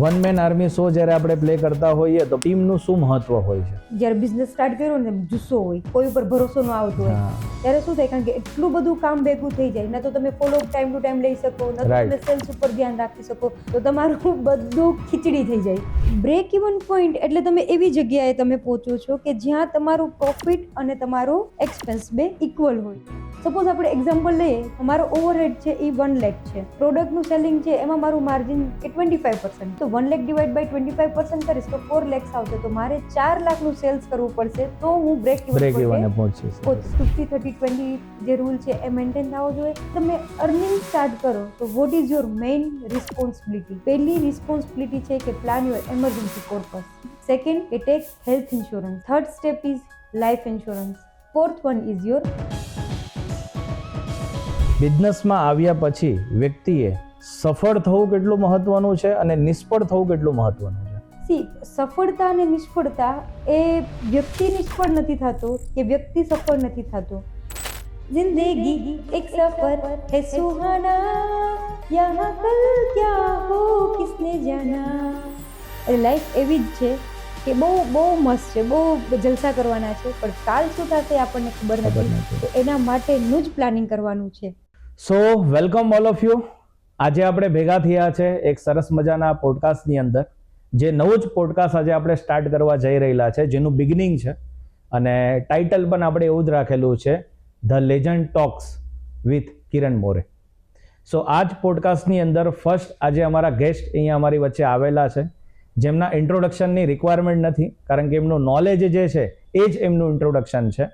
One man army show જ્યારે આપણે play કરતા હોઈએ તો ટીમનું શું મહત્વ હોય છે? જ્યારે બિઝનેસ સ્ટાર્ટ કર્યો ને જુસ્સો હોય, કોઈ ઉપર ભરોસો ન આવતો હોય ત્યારે શું થાય, કારણ કે એટલું બધું કામ ભેગું થઈ જાય, ના તો તમે ફોલો ટાઈમ ટુ ટાઈમ લઈ શકો, ના તો તમે સેલ્સ ઉપર ધ્યાન રાખી શકો, તો તમારું બધું ખીચડી થઈ જાય. બ્રેક ઇવન પોઈન્ટ એટલે તમે એવી જગ્યાએ તમે પહોંચો છો કે જ્યાં તમારું પ્રોફિટ અને તમારો એક્સપેન્સ બે ઇક્વલ હોય. સપોઝ આપણે એક્ઝામ્પલ લઈએ, મારો ઓવરહેડ છે એ 1 લાખ છે, પ્રોડક્ટનું સેલિંગ છે એમાં મારું માર્જિન એ 25%, તો 1 લાખ ડિવાઈડ બાય 25% કરીશ તો 4 lakhs આવશે, તો મારે 4 લાખનું સેલ્સ કરવું પડશે તો હું બ્રેક ઇવન પહોંચીશ. 50-30-20 જે રૂલ છે એ મેન્ટેન થવો જોઈએ. તમે અર્નિંગ સ્ટાર્ટ કરો તો what is your main responsibility? પહેલી રિસ્પોન્સિબિલિટી છે કે plan your emergency purpose. Second, કે take health insurance. Third step is life insurance. Fourth one is your. બિઝનેસમાં આવ્યા પછી વ્યક્તિએ સફળ થવું કેટલું મહત્વનું છે અને નિષ્ફળ થવું કેટલું મહત્વનું છે? સફળતા અને નિષ્ફળતા એ વ્યક્તિ નિષ્ફળ નથી થતો કે વ્યક્તિ સફળ નથી થતો. જિંદગી એક સફર હે સુહાના, યહાં કલ ક્યા હો કિસને જાના. લાઈફ એવી જ છે કે બહુ મસ્ત છે, બહુ જલસા કરવાના છે, પણ કાલ શું થશે આપણને ખબર નથી, તો એના માટેનું જ પ્લાનિંગ કરવાનું છે. સો વેલકમ ઓલ ઓફ યુ. આજે આપણે ભેગા થયા છે એક સરસ મજાના પોડકાસ્ટની અંદર, જે નવું જ પોડકાસ્ટ આજે આપણે સ્ટાર્ટ કરવા જઈ રહેલા છે, જેનું બિગિનિંગ છે અને ટાઇટલ પણ આપણે એવું જ રાખેલું છે, the legend talks with Kiran મોરે. સો આ જ પોડકાસ્ટની અંદર ફર્સ્ટ આજે અમારા ગેસ્ટ અહીંયા અમારી વચ્ચે આવેલા છે, જેમના ઇન્ટ્રોડક્શનની રિક્વાયરમેન્ટ નથી, કારણ કે એમનું નોલેજ જે છે એ જ એમનું ઇન્ટ્રોડક્શન છે.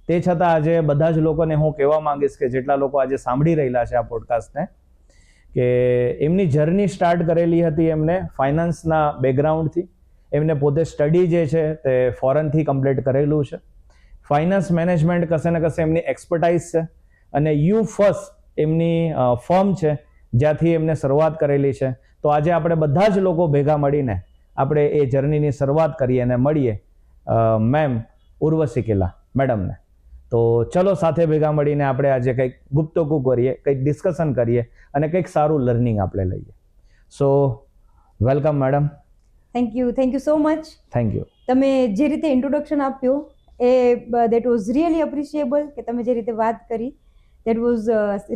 તે છતાં આજે બધા જ લોકોને હું કહેવા માંગીશ કે જેટલા લોકો આજે સાંભળી રહેલા છે આ પોડકાસ્ટને, કે એમની જર્ની સ્ટાર્ટ કરેલી હતી એમને ફાઇનાન્સના બેકગ્રાઉન્ડથી. એમને પોતે સ્ટડી જે છે તે ફોરેનથી કમ્પ્લીટ કરેલું છે. ફાઇનાન્સ મેનેજમેન્ટ કશે ને કશે એમની એક્સપર્ટાઇઝ છે અને યુ ફર્સ્ટ એમની ફર્મ છે જ્યાંથી એમને શરૂઆત કરેલી છે. તો આજે આપણે બધા જ લોકો ભેગા મળીને આપણે એ જર્નીની શરૂઆત કરીએ અને મળીએ મેમ ઉર્વશી કેલા મેડમને. તો ચલો સાથે ભેગા મળીને આપણે આજે કંઈક ગુપ્તગુ કરીએ, કંઈક ડિસ્કશન કરીએ અને કંઈક સારું લર્નિંગ આપણે લઈએ. So welcome madam. Thank you so much. Thank you. તમે જે રીતે ઇન્ટ્રોડક્શન આપ્યું એ દેટ વોઝ રિયલી અપ્રિશિએબલ, કે તમે જે રીતે વાત કરી that was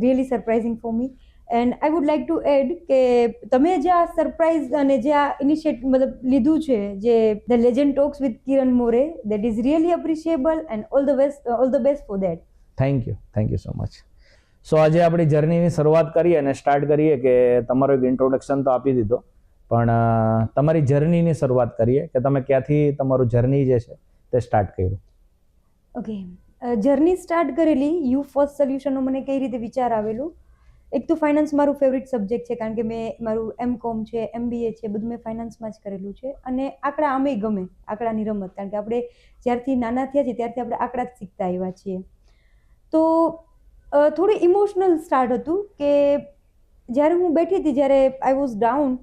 really surprising for me. And I would like to add કે તમે જે આ સરપ્રાઇઝ અને જે આ ઇનિશિયેટિવ મતલબ લીધું છે, જે the legend talks with Kiran More, that is really appreciable and all the best for that. Thank you so much. So આજે આપણી જર્નીની શરૂઆત કરીએ અને સ્ટાર્ટ કરીએ કે તમારો એક ઇન્ટ્રોડક્શન તો આપી દીધો, પણ તમારી જર્નીની શરૂઆત કરીએ કે તમે ક્યાંથી તમારું જર્ની જે છે તે સ્ટાર્ટ કર્યું. ઓકે, જર્ની સ્ટાર્ટ કરેલી યુ ફર્સ્ટ સોલ્યુશનનો મને કઈ રીતે વિચાર આવેલું. એક તો ફાઇનાન્સ મારું ફેવરિટ સબ્જેક્ટ છે, કારણ કે મેં મારું MCOM છે, MBA છે, બધું મેં ફાઇનાન્સમાં જ કરેલું છે અને આંકડા આમેય ગમે, આંકડાની રમત, કારણ કે આપણે જ્યારથી નાના થયા છીએ ત્યારથી આપણે આંકડા જ શીખતા આવ્યા છીએ. તો થોડું ઇમોશનલ સ્ટાર્ટ હતું કે જ્યારે હું બેઠી હતી, જ્યારે આઈ વોઝ ડાઉન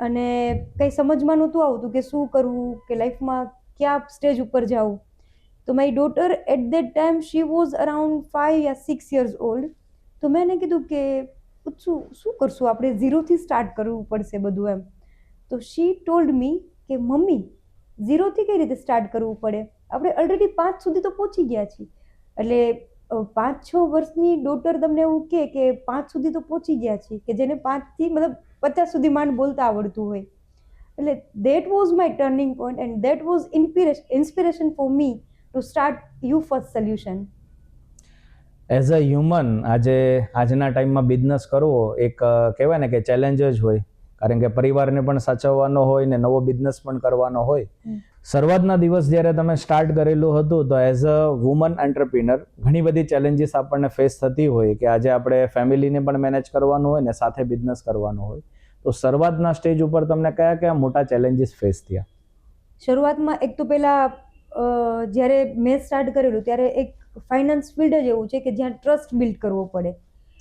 અને કંઈ સમજમાં નહોતું આવતું કે શું કરવું, કે લાઈફમાં ક્યાં સ્ટેજ ઉપર જાઉં. તો મારી daughter at that time she was around 5 યા 6 years ઓલ્ડ. તો મેં એને કીધું કે શું કરશું આપણે, ઝીરોથી સ્ટાર્ટ કરવું પડશે બધું એમ. તો શી ટોલ્ડ મી કે મમ્મી, ઝીરોથી કઈ રીતે સ્ટાર્ટ કરવું પડે, આપણે ઓલરેડી 5 સુધી તો પહોંચી ગયા છીએ. એટલે 5-6 વર્ષની ડોટર તમને એવું કે 5 સુધી તો પહોંચી ગયા છીએ, કે જેને 5થી મતલબ 50 સુધી માંડ બોલતા આવડતું હોય. એટલે that was my turning point and that was inspiration for me to start you first solution. As a human આજના ટાઈમમાં બિઝનેસ કરવો એક કહેવાય ને કે ચેલેન્જ જ હોય, કારણ કે પરિવારને પણ સાચવવાનો હોય ને નવો બિઝનેસ પણ કરવાનો હોય. શરૂઆતના દિવસ જ્યારે તમે સ્ટાર્ટ કરેલું હતું તો એઝ અ વુમન એન્ટરપ્રિનર ઘણી બધી ચેલેન્જીસ આપણને ફેસ થતી હોય કે આજે આપણે ફેમિલીને પણ મેનેજ કરવાનું હોય ને સાથે બિઝનેસ કરવાનો હોય. તો શરૂઆતના સ્ટેજ ઉપર તમને કયા મોટા ચેલેન્જીસ ફેસ થયા? શરૂઆતમાં એક તો પહેલાં જ્યારે મેં સ્ટાર્ટ કરેલું ત્યારે એક ફાઇનાન્સ ફિલ્ડ જ એવું છે કે જ્યાં ટ્રસ્ટ બિલ્ડ કરવો પડે.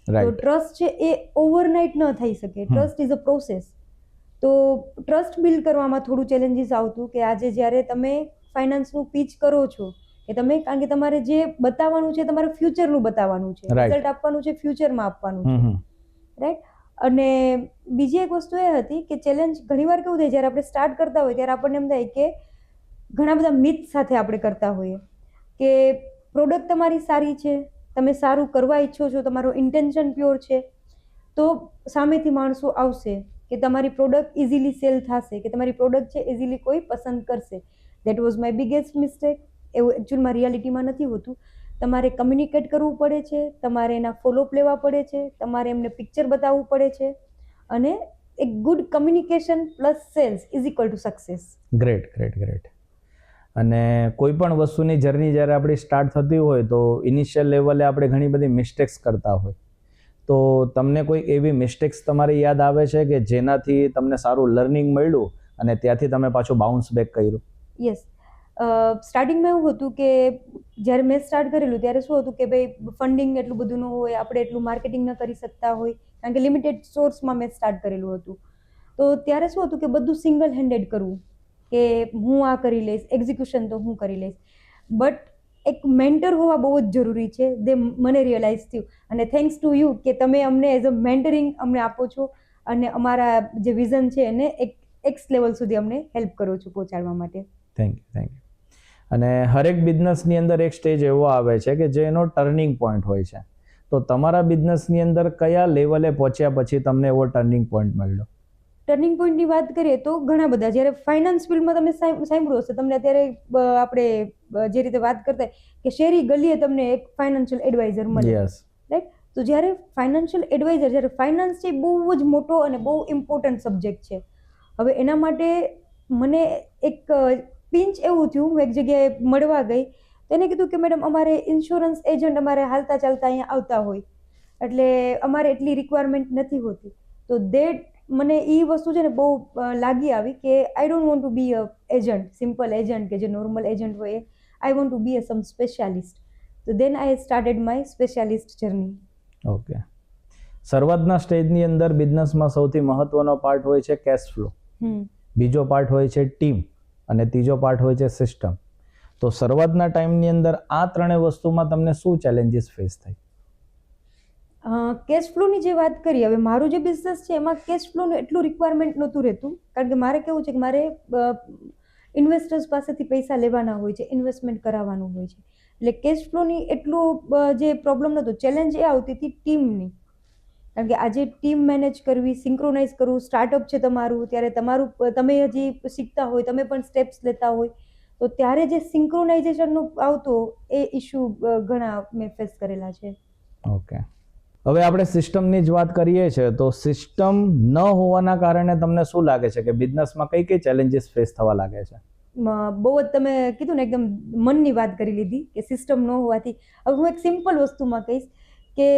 તો ટ્રસ્ટ છે એ ઓવરનાઇટ ન થઈ શકે, ટ્રસ્ટ ઇઝ અ પ્રોસેસ. તો ટ્રસ્ટ બિલ્ડ કરવામાં થોડું ચેલેન્જીસ આવતું કે આજે જ્યારે તમે ફાઇનાન્સનું પીચ કરો છો કે તમે, કારણ કે તમારે જે બતાવવાનું છે તમારે ફ્યુચરનું બતાવવાનું છે, રિઝલ્ટ આપવાનું છે ફ્યુચરમાં આપવાનું છે, રાઈટ. અને બીજી એક વસ્તુ એ હતી કે ચેલેન્જ ઘણીવાર કેવું થાય જ્યારે આપણે સ્ટાર્ટ કરતા હોય ત્યારે આપણને એમ થાય કે ઘણા બધા મિથ સાથે આપણે કરતા હોઈએ કે પ્રોડક્ટ તમારી સારી છે, તમે સારું કરવા ઈચ્છો છો, તમારો ઇન્ટેન્શન પ્યોર છે, તો સામેથી માણસો આવશે કે તમારી પ્રોડક્ટ ઇઝીલી સેલ થશે, કે તમારી પ્રોડક્ટ છે ઇઝીલી કોઈ પસંદ કરશે. That was my biggest mistake. એવું એકચ્યુઅલમાં રિયાલિટીમાં નથી હોતું. તમારે કમ્યુનિકેટ કરવું પડે છે, તમારે એના ફોલોઅપ લેવા પડે છે, તમારે એમને પિક્ચર બતાવવું પડે છે, અને એક good communication plus sales is equal to success. Great great great. અને કોઈ પણ વસ્તુની જર્ની જ્યારે આપણી સ્ટાર્ટ થતી હોય તો ઇનિશિયલ લેવલે આપણે ઘણી બધી મિસ્ટેક્સ કરતા હોય, તો તમને કોઈ એવી મિસ્ટેક્સ તમારી યાદ આવે છે કે જેનાથી તમને સારું લર્નિંગ મળ્યું અને ત્યાંથી તમે પાછું બાઉન્સ બેક કર્યું? યસ. સ્ટાર્ટિંગમાં એવું હતું કે જ્યારે મેં સ્ટાર્ટ કરેલું ત્યારે શું હતું કે ભાઈ ફંડિંગ એટલું બધું ન હોય, આપણે એટલું માર્કેટિંગ ન કરી શકતા હોય, કારણ કે લિમિટેડ સોર્સમાં મેં સ્ટાર્ટ કરેલું હતું. તો ત્યારે શું હતું કે બધું સિંગલ હેન્ડેડ કરવું, કે હું આ કરી લઈશ, એક્ઝિક્યુશન તો હું કરી લઈશ. બટ એક મેન્ટર હોવા બહુ જ જરૂરી છે, તે મને રિયલાઇઝ થયું. અને થેન્ક્સ ટુ યુ કે તમે અમને એઝ અ મેન્ટરિંગ અમને આપો છો અને અમારા જે વિઝન છે એને એક એક્સ લેવલ સુધી અમને હેલ્પ કરો છો પહોંચાડવા માટે. Thank you. અને હરેક બિઝનેસની અંદર એક સ્ટેજ એવો આવે છે કે જે એનો ટર્નિંગ પોઈન્ટ હોય છે. તો તમારા બિઝનેસની અંદર કયા લેવલે પહોંચ્યા પછી તમને એવો ટર્નિંગ પોઈન્ટ મળ્યો? ટર્નિંગ પોઈન્ટની વાત કરીએ તો ઘણા બધા. જ્યારે ફાઇનાન્સ ફિલ્ડમાં તમે સાંભળ્યું હશે, તમને અત્યારે આપણે જે રીતે વાત કરતા કે શેરી ગલીએ તમને એક ફાઇનાન્શિયલ એડવાઇઝર મળે, યસ. રાઈટ? તો જ્યારે ફાઇનાન્શિયલ એડવાઇઝર, જ્યારે ફાઇનાન્સ છે બહુ જ મોટો અને બહુ ઇમ્પોર્ટન્ટ સબ્જેક્ટ છે. હવે એના માટે મને એક પિંચ એવું થયું, હું એક જગ્યાએ મળવા ગઈ, તેને કીધું કે મેડમ અમારે ઇન્સ્યોરન્સ એજન્ટ અમારે હાલતા ચાલતા અહીંયા આવતા હોય, એટલે અમારે એટલી રિક્વાયરમેન્ટ નથી હોતી. તો મને એ વસ્તુ છે ને બહુ લાગી આવી કે I don't want to be a agent, simple agent કે જે નોર્મલ એજન્ટ હોય. I want to be a some specialist. તો then I started my specialist journey. Okay. શરૂઆતના સ્ટેજની અંદર બિઝનેસમાં સૌથી મહત્વનો પાર્ટ હોય છે કેશ ફ્લો, બીજો પાર્ટ હોય છે ટીમ, અને ત્રીજો પાર્ટ હોય છે સિસ્ટમ. તો શરૂઆતના ટાઈમની અંદર આ ત્રણેય વસ્તુમાં તમને શું ચેલેન્જીસ ફેસ થઈ? કેશ ફ્લોની જે વાત કરી, હવે મારું જે બિઝનેસ છે એમાં કેશ ફ્લોનું એટલું રિક્વાયરમેન્ટ નહોતું રહેતું, કારણ કે મારે કેવું છે કે મારે ઇન્વેસ્ટર્સ પાસેથી પૈસા લેવાના હોય છે, ઇન્વેસ્ટમેન્ટ કરાવવાનું હોય છે, એટલે કેશ ફ્લોની એટલું જે પ્રોબ્લેમ નહોતો. ચેલેન્જ એ આવતી હતી ટીમની, કારણ કે આજે ટીમ મેનેજ કરવી, સિંક્રોનાઇઝ કરવું, સ્ટાર્ટઅપ છે તમારું, ત્યારે તમે હજી શીખતા હોય, તમે પણ સ્ટેપ્સ લેતા હોય, તો ત્યારે જે સિંક્રોનાઇઝેશનનો આવતો એ ઇશ્યુ ઘણા મેં ફેસ કરેલા છે. ઓકે. હવે આપણે સિસ્ટમની જ વાત કરીએ છીએ, તો સિસ્ટમ ન હોવાના કારણે તમને શું લાગે છે કે બિઝનેસમાં કઈ કઈ ચેલેન્જીસ ફેસ થવા લાગે છે? બહુ જ તમે કીધું ને, એકદમ મનની વાત કરી લીધી કે સિસ્ટમ ન હોવાથી. હવે હું એક સિમ્પલ વસ્તુમાં કહીશ કે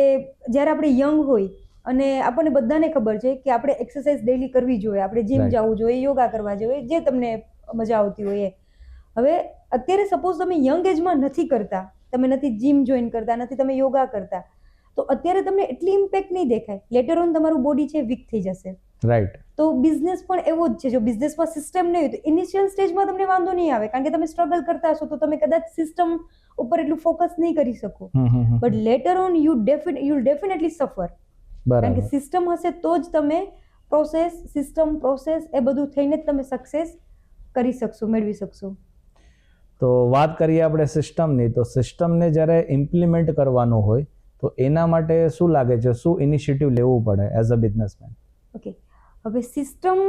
જ્યારે આપણે યંગ હોય અને આપણને બધાને ખબર છે કે આપણે એક્સરસાઇઝ ડેઈલી કરવી જોઈએ, આપણે જીમ જવું જોઈએ, યોગા કરવા જોઈએ, જે તમને મજા આવતી હોય એ. હવે અત્યારે સપોઝ તમે યંગ એજમાં નથી કરતા, તમે નથી જીમ જોઈન કરતા, નથી તમે યોગા કરતા, તો અત્યારે તમને એટલી ઇમ્પેક્ટ નહીં દેખાય. લેટર ઓન તમારું બોડી છે વીક થઈ જશે. રાઈટ. તો બિઝનેસ પણ એવો જ છે. જો બિઝનેસમાં સિસ્ટમ નહીં હોય તો ઇનિશિયલ સ્ટેજમાં તમને વાંધો નહીં આવે, કારણ કે તમે સ્ટ્રગલ કરતા હશો તો તમે કદાચ સિસ્ટમ ઉપર એટલું ફોકસ નહીં કરી શકો. But letter on you definitely સફર, કારણ કે સિસ્ટમ હશે તો જ તમે પ્રોસેસ એ બધું થઈને જ તમે સક્સેસ કરી શકશો, મેળવી શકશો. તો વાત કરીએ આપણે સિસ્ટમની, તો સિસ્ટમને જ્યારે ઇમ્પ્લિમેન્ટ કરવાનું હોય તો એના માટે શું લાગે છે, શું ઇનિશિયેટિવ લેવું પડે એઝ અ બિઝનેસમેન? ઓકે. હવે સિસ્ટમ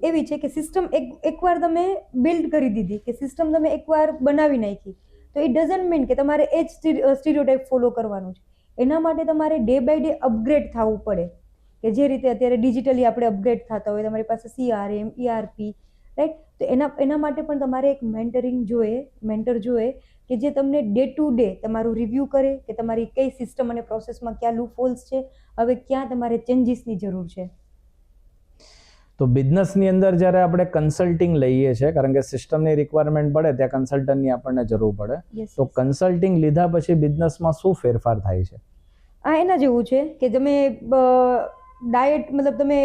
એવી છે કે સિસ્ટમ એકવાર તમે બિલ્ડ કરી દીધી, કે સિસ્ટમ તમે એકવાર બનાવી નાખી, તો ઇટ ડઝન્ટ મીન કે તમારે એ જ સ્ટીરિયોટાઇપ ફોલો કરવાનું છે. એના માટે તમારે ડે બાય ડે અપગ્રેડ થવું પડે, કે જે રીતે અત્યારે ડિજિટલી આપણે અપગ્રેડ થતા હોય, તમારી પાસે CRM, ERP, રાઈટ? તો એના માટે પણ તમારે એક મેન્ટર જોઈએ કે જે તમને ડે ટુ ડે તમારું રિવ્યૂ કરે કે તમારી કઈ સિસ્ટમ અને પ્રોસેસમાં ક્યાં લૂપ હોલ્સ છે, હવે ક્યાં તમારે ચેન્જીસની જરૂર છે. તો બિઝનેસની અંદર જ્યારે આપણે કન્સલ્ટિંગ લઈએ છીએ, કારણ કે સિસ્ટમની રિક્વાયરમેન્ટ પડે ત્યાં કન્સલ્ટન્ટની આપણને જરૂર પડે, તો કન્સલ્ટિંગ લીધા પછી બિઝનેસમાં શું ફેરફાર થાય છે? એના જેવું છે કે તમે ડાયટ, મતલબ તમે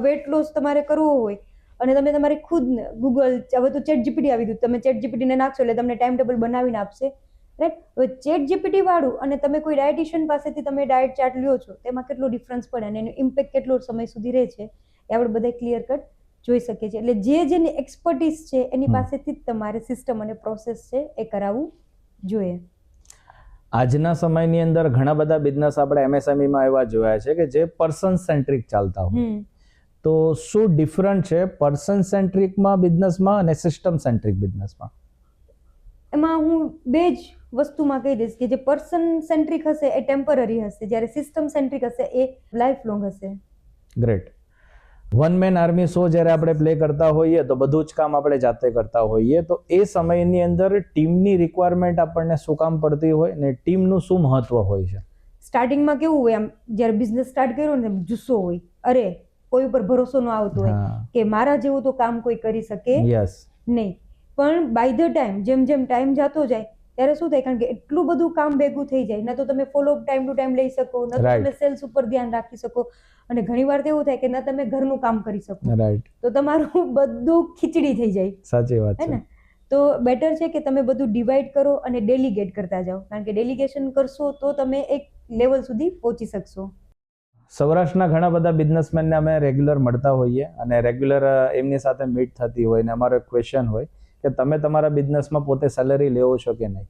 વેટ લોસ તમારે કરવો હોય અને તમે તમારી ખુદ ગૂગલ, હવે તો ચેટ જીપીટી આવી ગયું, તમે ચેટ જીપીટીને નાખશો એટલે તમને ટાઈમ ટેબલ બનાવીને આપશે રાઈટ. હવે ચેટ જીપીટી વાળું અને તમે કોઈ ડાયટિશિયન પાસેથી તમે ડાયટ ચાર્ટ લ્યો છો તેમાં કેટલો ડિફરન્સ પડે અને એનો ઇમ્પેક્ટ કેટલો સમય સુધી રહે છે એ આપણે બધા ક્લિયર કટ જોઈ શકીએ છીએ. એટલે જેની એક્સપર્ટીસ છે એની પાસેથી જ તમારે સિસ્ટમ અને પ્રોસેસ છે એ કરાવવું જોઈએ. આજના સમયની અંદર ઘણા બધા બિઝનેસ આપણે MSME માં એવા જોયા છે કે જે પર્સન સેન્ટ્રિક ચાલતા હોય. તો શું ડિફરન્ટ છે પર્સન સેન્ટ્રિકમાં બિઝનેસમાં અને સિસ્ટમ સેન્ટ્રિક બિઝનેસમાં? એમાં હું બે જ વસ્તુમાં કહી દઈશ કે જે પર્સન સેન્ટ્રિક હશે એ ટેમ્પરરી હશે, જ્યારે સિસ્ટમ સેન્ટ્રિક હશે એ લાઈફ લોંગ હશે. Great. One man army show જ્યારે આપણે પ્લે કરતા હોઈએ તો બધું જ કામ આપણે જાતે કરતા હોઈએ, તો એ સમયની અંદર ટીમની રિક્વાયરમેન્ટ આપણને શું કામ પડતી હોય ને ટીમનું શું મહત્વ હોય છે? સ્ટાર્ટિંગમાં કેવું હોય, આમ જ્યારે બિઝનેસ સ્ટાર્ટ કર્યો ને જુસ્સો હોય, અરે કોઈ ઉપર ભરોસો ન આવતો હોય કે મારા જેવું તો કામ કોઈ કરી શકે નહીં. પણ બાય ધ ટાઈમ જેમ ટાઈમ જતો જાય ત્યારે શું થાય, કારણ કે એટલું બધું કામ ભેગું થઈ જાય, ના તો તમે ફોલોઅપ ટાઈમ ટુ ટાઈમ લઈ શકો, ના તો તમે સેલ્સ ઉપર ધ્યાન રાખી શકો, અને ઘણી વાર તો એવું થાય કે ના તમે ઘરનું કામ કરી શકો, તો તમારું બધું ખીચડી થઈ જાય. સાચી વાત છે ને? તો બેટર છે કે તમે બધું ડિવાઈડ કરો અને ડેલિગેટ કરતા જાઓ, કારણ કે ડેલિગેશન કરશો તો તમે એક લેવલ સુધી પહોંચી શકશો. સૌરાષ્ટ્રના ઘણા બધા બિઝનેસમેનને અમે રેગ્યુલર મળતા હોઈએ અને રેગ્યુલર એમની સાથે મીટ થતી હોય ને અમારો એક ક્વેશ્ચન હોય કે તમે તમારા બિઝનેસમાં પોતે સેલરી લેવો છો કે નહીં?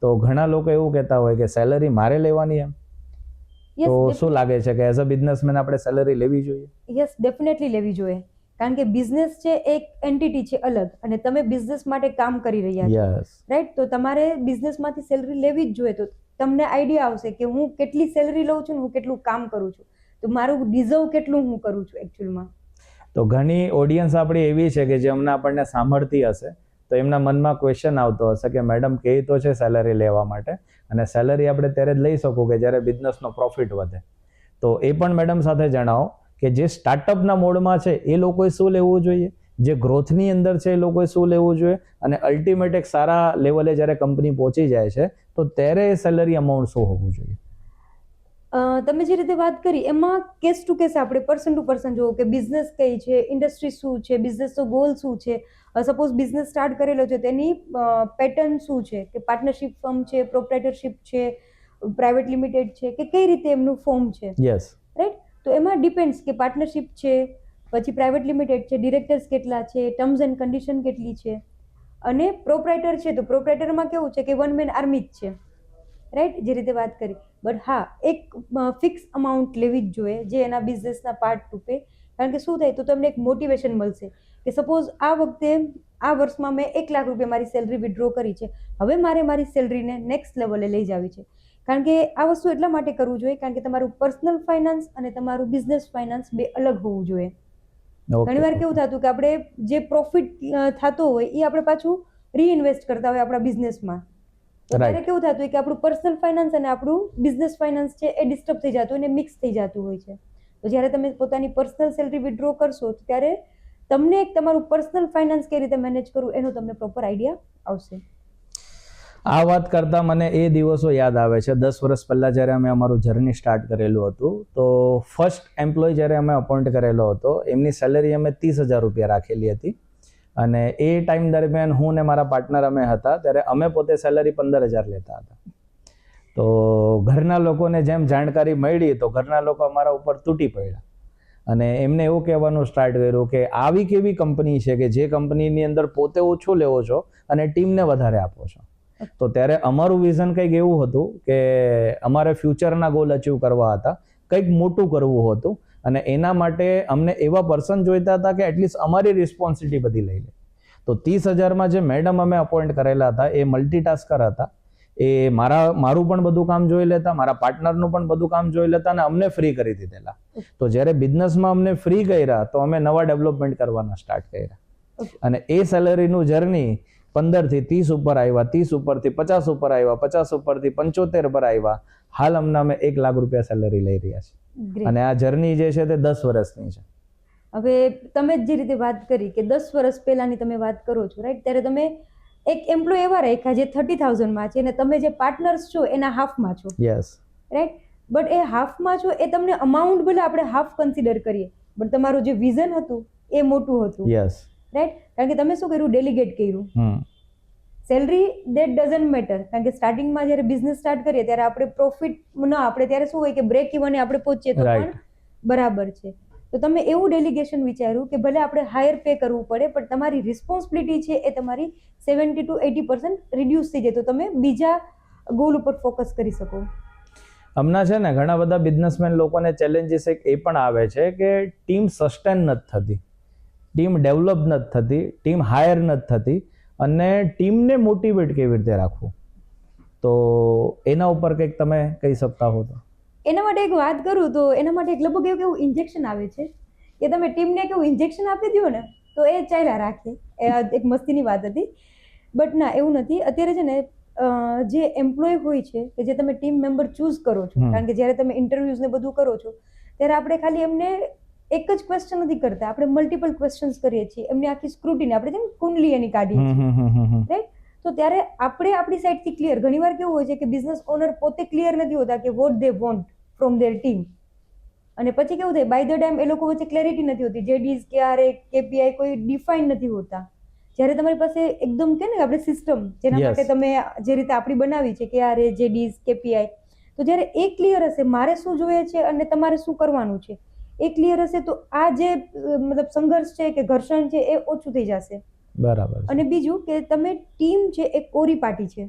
તો ઘણા લોકો એવું કહેતા હોય કે સેલરી મારે લેવાની એમ. તો શું લાગે છે કે એઝ અ બિઝનેસમેન આપણે સેલરી લેવી જોઈએ? યસ, ડેફિનેટલી લેવી જોઈએ, કારણ કે બિઝનેસ છે એક એન્ટિટી છે અલગ, અને તમે બિઝનેસ માટે કામ કરી રહ્યા છો, રાઈટ? તો તમારે બિઝનેસમાંથી સેલરી લેવી જ જોઈએ. તો તમને આઈડિયા આવશે કે હું કેટલી સેલરી લઉં છું ને હું કેટલું કામ કરું છું, તો મારું ડિઝર્વ કેટલું હું કરું છું એકચ્યુઅલમાં. તો ઘણી ઓડિયન્સ આપણી એવી છે કે જે અમને આપણને સાંભળતી હશે તો એમના મનમાં ક્વેશ્ચન આવતો હશે કે મેડમ કહે તો છે સેલરી લેવા માટે, અને સેલરી આપણે ત્યારે જ લઈ શકું કે જ્યારે બિઝનેસનો પ્રોફિટ વધે. તો એ પણ મેડમ સાથે જણાવો કે જે સ્ટાર્ટઅપના મોડમાં છે એ લોકોએ શું લેવું જોઈએ, જે ગ્રોથની અંદર છે એ લોકોએ શું લેવું જોઈએ, અને અલ્ટિમેટ એક સારા લેવલે જ્યારે કંપની પહોંચી જાય છે તો ત્યારે એ સેલરી અમાઉન્ટ શું હોવું જોઈએ? તમે જે રીતે વાત કરી એમાં કેસ ટુ કેસ આપણે પર્સન ટુ પર્સન જોવો કે બિઝનેસ કઈ છે, ઇન્ડસ્ટ્રી શું છે, બિઝનેસનો ગોલ શું છે. સપોઝ બિઝનેસ સ્ટાર્ટ કરેલો છે તેની પેટર્ન શું છે, કે પાર્ટનરશિપ ફર્મ છે, પ્રોપ્રાઇટરશિપ છે, પ્રાઇવેટ લિમિટેડ છે, કે કઈ રીતે એમનું ફોર્મ છે, રાઈટ? તો એમાં ડિપેન્ડ્સ કે પાર્ટનરશિપ છે, પછી પ્રાઇવેટ લિમિટેડ છે, ડિરેક્ટર્સ કેટલા છે, ટર્મ્સ એન્ડ કન્ડિશન કેટલી છે, અને પ્રોપ્રાઇટર છે તો પ્રોપ્રાઇટરમાં કેવું છે કે વન મેન આર્મી જ છે, રાઈટ? જે રીતે વાત કરી. બટ હા, એક ફિક્સ અમાઉન્ટ લેવી જ જોઈએ જે એના બિઝનેસના પાર્ટ રૂપે, કારણ કે શું થાય તો તમને એક મોટિવેશન મળશે કે સપોઝ આ વખતે આ વર્ષમાં મેં 1 લાખ રૂપિયા મારી સેલરી વિડ્રો કરી છે, હવે મારે મારી સેલરીને નેક્સ્ટ લેવલે લઈ જવી છે. કારણ કે આ વસ્તુ એટલા માટે કરવું જોઈએ કારણ કે તમારું પર્સનલ ફાઇનાન્સ અને તમારું બિઝનેસ ફાઇનાન્સ બે અલગ હોવું જોઈએ. ઘણીવાર કેવું થતું કે આપણે જે પ્રોફિટ થતો હોય એ આપણે પાછું રીઇન્વેસ્ટ કરતા હોય આપણા બિઝનેસમાં, ત્યારે કેવું થતું હોય કે આપણું પર્સનલ ફાઇનાન્સ અને આપણું બિઝનેસ ફાઇનાન્સ છે એ ડિસ્ટર્બ થઈ જતું હોય અને મિક્સ થઈ જતું હોય છે. તો જ્યારે તમે પોતાની પર્સનલ સેલરી વિડ્રો કરશો ત્યારે તમને એક તમારું પર્સનલ ફાઇનાન્સ કઈ રીતે મેનેજ કરવું એનો તમને પ્રોપર આઈડિયા આવશે. આ વાત કરતા મને એ દિવસો યાદ આવે છે 10 વર્ષ પહેલા જ્યારે અમે અમારું જર્ની સ્ટાર્ટ કરેલું હતું. તો ફર્સ્ટ એમ્પ્લોય જ્યારે અમે અપોઇન્ટ કરેલો હતો એમની સેલરી અમે 30,000 રૂપિયા રાખેલી હતી, અને એ ટાઈમ દરમિયાન હું ને મારા પાર્ટનર અમે હતા ત્યારે અમે પોતે સેલરી 15,000 લેતા હતા. તો ઘરના લોકોને જેમ જાણકારી મળી તો ઘરના લોકો અમારા ઉપર તૂટી પડ્યા અને એમને એવું કહેવાનું સ્ટાર્ટ કર્યું કે આવી કેવી કંપની છે કે જે કંપનીની અંદર પોતે ઓછું લેવો છો અને ટીમને વધારે આપો છો. તો ત્યારે અમારું વિઝન કંઈક એવું હતું કે અમારે ફ્યુચરના ગોલ અચીવ કરવા હતા, કંઈક મોટું કરવું હતું, અને એના માટે અમને એવા પર્સન જોઈતા હતા કે એટલીસ્ટ અમારી રિસ્પોન્સિબિલિટી બધી લઈ લે. તો 30,000માં જે મેડમ અમે અપોઇન્ટ કરેલા હતા એ મલ્ટીટાસ્કર હતા. એ મારું પણ બધું કામ જોઈ લેતા, મારા પાર્ટનરનું પણ બધું કામ જોઈ લેતા અને અમને ફ્રી કરી દીધેલા. તો જ્યારે બિઝનેસમાં અમને ફ્રી કર્યા તો અમે નવા ડેવલપમેન્ટ કરવાના સ્ટાર્ટ કર્યા, અને એ સેલરીનું જર્ની 15 થી 30 ઉપર આવ્યા, 30 ઉપરથી 50 ઉપર આવ્યા, 50 ઉપરથી 75 પર આવ્યા. હાલ અમને અમે 1 લાખ રૂપિયા સેલરી લઈ રહ્યા છીએ, અને આ જર્ની જે છે તે 10 વર્ષની છે. હવે તમે જે રીતે વાત કરી કે 10 વર્ષ પહેલાની તમે વાત કરો છો, રાઈટ? ત્યારે તમે એક એમ્પ્લોય એવા રાખ્યા જે 30,000માં છે અને તમે જે પાર્ટનર્સ છો એના હાફમાં છો, રાઈટ? બટ એ હાફમાં છો એ તમને અમાઉન્ટ ભલે આપણે હાફ કન્સિડર કરીએ, બટ તમારું જે વિઝન હતું એ મોટું હતું, રાઈટ? કારણ કે તમે શું કર્યું? ડેલિગેટ કર્યું. સેલરી દેટ ડઝન્ટ મેટર, કારણ કે સ્ટાર્ટિંગમાં જ્યારે બિઝનેસ સ્ટાર્ટ કરીએ ત્યારે આપણે પ્રોફિટ ન આપણે ત્યારે શું હોય કે બ્રેક ઇવને આપણે પહોંચીએ તો Right. પણ બરાબર છે. તો તમે એવું ડેલિગેશન વિચાર્યું કે ભલે આપણે હાયર પે કરવું પડે પણ તમારી રિસ્પોન્સિબિલિટી છે એ તમારી 70 to 80% રિડ્યુસ થઈ જાય, તો તમે બીજા ગોલ ઉપર ફોકસ કરી શકો. હમણાં છે ને ઘણા બધા બિઝનેસમેન લોકોને ચેલેન્જીસ એક એ પણ આવે છે કે ટીમ સસ્ટેન નથી થતી, ટીમ ડેવલપ નથી થતી, ટીમ હાયર નથી થતી, અને ટીમને મોટિવેટ કેવી રીતે રાખવું, તો એના ઉપર કંઈક તમે કહી શકતા હો તો? એના માટે એક વાત કરું તો એના માટે એક લગભગ એવું કેવું ઇન્જેક્શન આવે છે કે તમે ટીમને કેવું ઇન્જેક્શન આપી દો ને તો એ ચાલ્યા રાખે. એ એક મસ્તીની વાત હતી, બટ ના એવું નથી. અત્યારે છે ને જે એમ્પ્લોય હોય છે કે જે તમે ટીમ મેમ્બર ચૂઝ કરો છો, કારણ કે જ્યારે તમે ઇન્ટરવ્યુઝ ને બધું કરો છો ત્યારે આપણે ખાલી એમને એક જ ક્વેશ્ચન નથી કરતા, આપણે મલ્ટિપલ ક્વેશ્ચન્સ કરીએ છીએ. એમની આખી સ્ક્રુટીની આપણે જેમ કુંડલી એની કાઢીએ છીએ, રાઈટ? તો ત્યારે આપણે આપણી સાઈડથી ક્લિયર, ઘણીવાર કેવું હોય છે કે બિઝનેસ ઓનર પોતે ક્લિયર નથી હોતા કે what they want from there team, અને પછી કેવું થાય બાય ધ ટાઈમ એ લોકો વચ્ચે ક્લેરિટી નથી હોતી, જેડીઝ KRA KPI કોઈ ડિફાઇન નથી હોતા. જ્યારે તમારી પાસે એકદમ કે ને આપણે સિસ્ટમ જેના માટે તમે જે રીતે આપણી બનાવી છે KRA જેડીઝ KPI, તો જ્યારે એ ક્લિયર હશે મારે શું જોઈએ છે અને તમારે શું કરવાનું છે એ ક્લિયર હશે તો આ જે મતલબ સંઘર્ષ છે કે ઘર્ષણ છે એ ઓછું થઈ જશે. બરાબર. અને બીજું કે તમે ટીમ છે એ કોરી પાટી છે,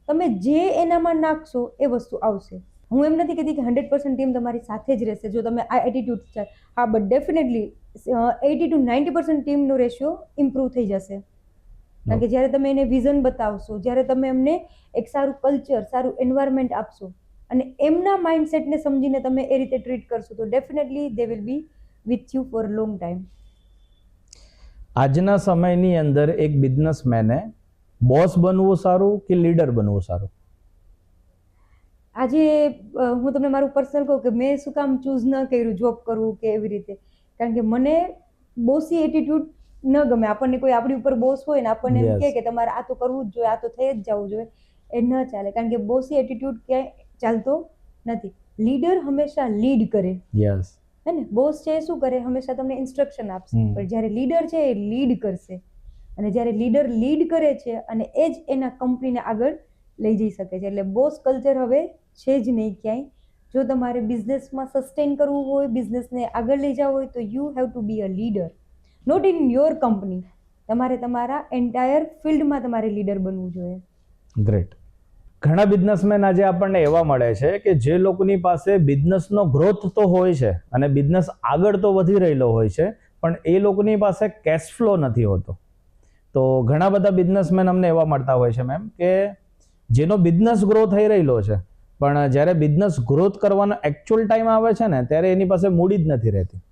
તમે જે એનામાં નાખશો એ વસ્તુ આવશે. હું એમ નથી કહેતી કે 100% ટીમ તમારી સાથે જ રહેશે જો તમે આ એટીટ્યુડ છે, હા, બટ ડેફિનેટલી 80 to 90% ટીમનો રેશિયો ઇમ્પ્રૂવ થઈ જશે. કારણ કે જ્યારે તમે એને વિઝન બતાવશો, જ્યારે તમે એમને એક સારું કલ્ચર, સારું એન્વાયરમેન્ટ આપશો અને એમના માઇન્ડસેટને સમજીને તમે એ રીતે ટ્રીટ કરશો તો definitely they will be with you for long time. આજના સમયની અંદર એક બિઝનેસમેને બોસ બનવું સારું કે લીડર બનવું સારું? આજે હું તમને મારું પર્સનલ કહું કે મેં શું કામ ચૂઝ ન કર્યું જોબ કરવું કે એવી રીતે, કારણ કે મને બોસી એટીટ્યુડ ન ગમે. આપણને કોઈ આપણી ઉપર બોસ હોય ને આપણને એમ કહે કે તમારે આ તો કરવું જ જોઈએ, આ તો થઈ જ જવું જોઈએ, એ ન ચાલે. કારણ કે બોસી એટીટ્યુડ ક્યાંય ચાલતો નથી. લીડર હંમેશા લીડ કરે, યસ, હે ને? બોસ છે એ શું કરે, હંમેશા તમને ઇન્સ્ટ્રક્શન આપશે, પણ જ્યારે લીડર છે એ લીડ કરશે, અને જ્યારે લીડર લીડ કરે છે અને એ જ એના કંપનીને આગળ લઈ જઈ શકે છે. એટલે બોસ કલ્ચર હવે છે જ નહીં ક્યાંય. જો તમારે બિઝનેસમાં સસ્ટેન કરવું હોય, બિઝનેસને આગળ લઈ જવું હોય તો you have to be a leader, not in your company. તમારે તમારા એન્ટાયર ફિલ્ડમાં તમારે લીડર બનવું જોઈએ. ગ્રેટ. ઘણા બિઝનેસમેન આજે આપણને એવા મળે છે કે જે લોકોની પાસે બિઝનેસનો ગ્રોથ તો હોય છે અને બિઝનેસ આગળ તો વધી રહેલો હોય છે, પણ એ લોકોની પાસે કેશ ફ્લો નથી હોતો. તો ઘણા બધા બિઝનેસમેન અમને એવા મળતા હોય છે મેમ કે જેનો બિઝનેસ ગ્રો થઈ રહેલો છે, પણ જ્યારે બિઝનેસ ગ્રોથ કરવાનો એકચ્યુઅલ ટાઈમ આવે છે ને ત્યારે એની પાસે મૂડી જ નથી રહેતી.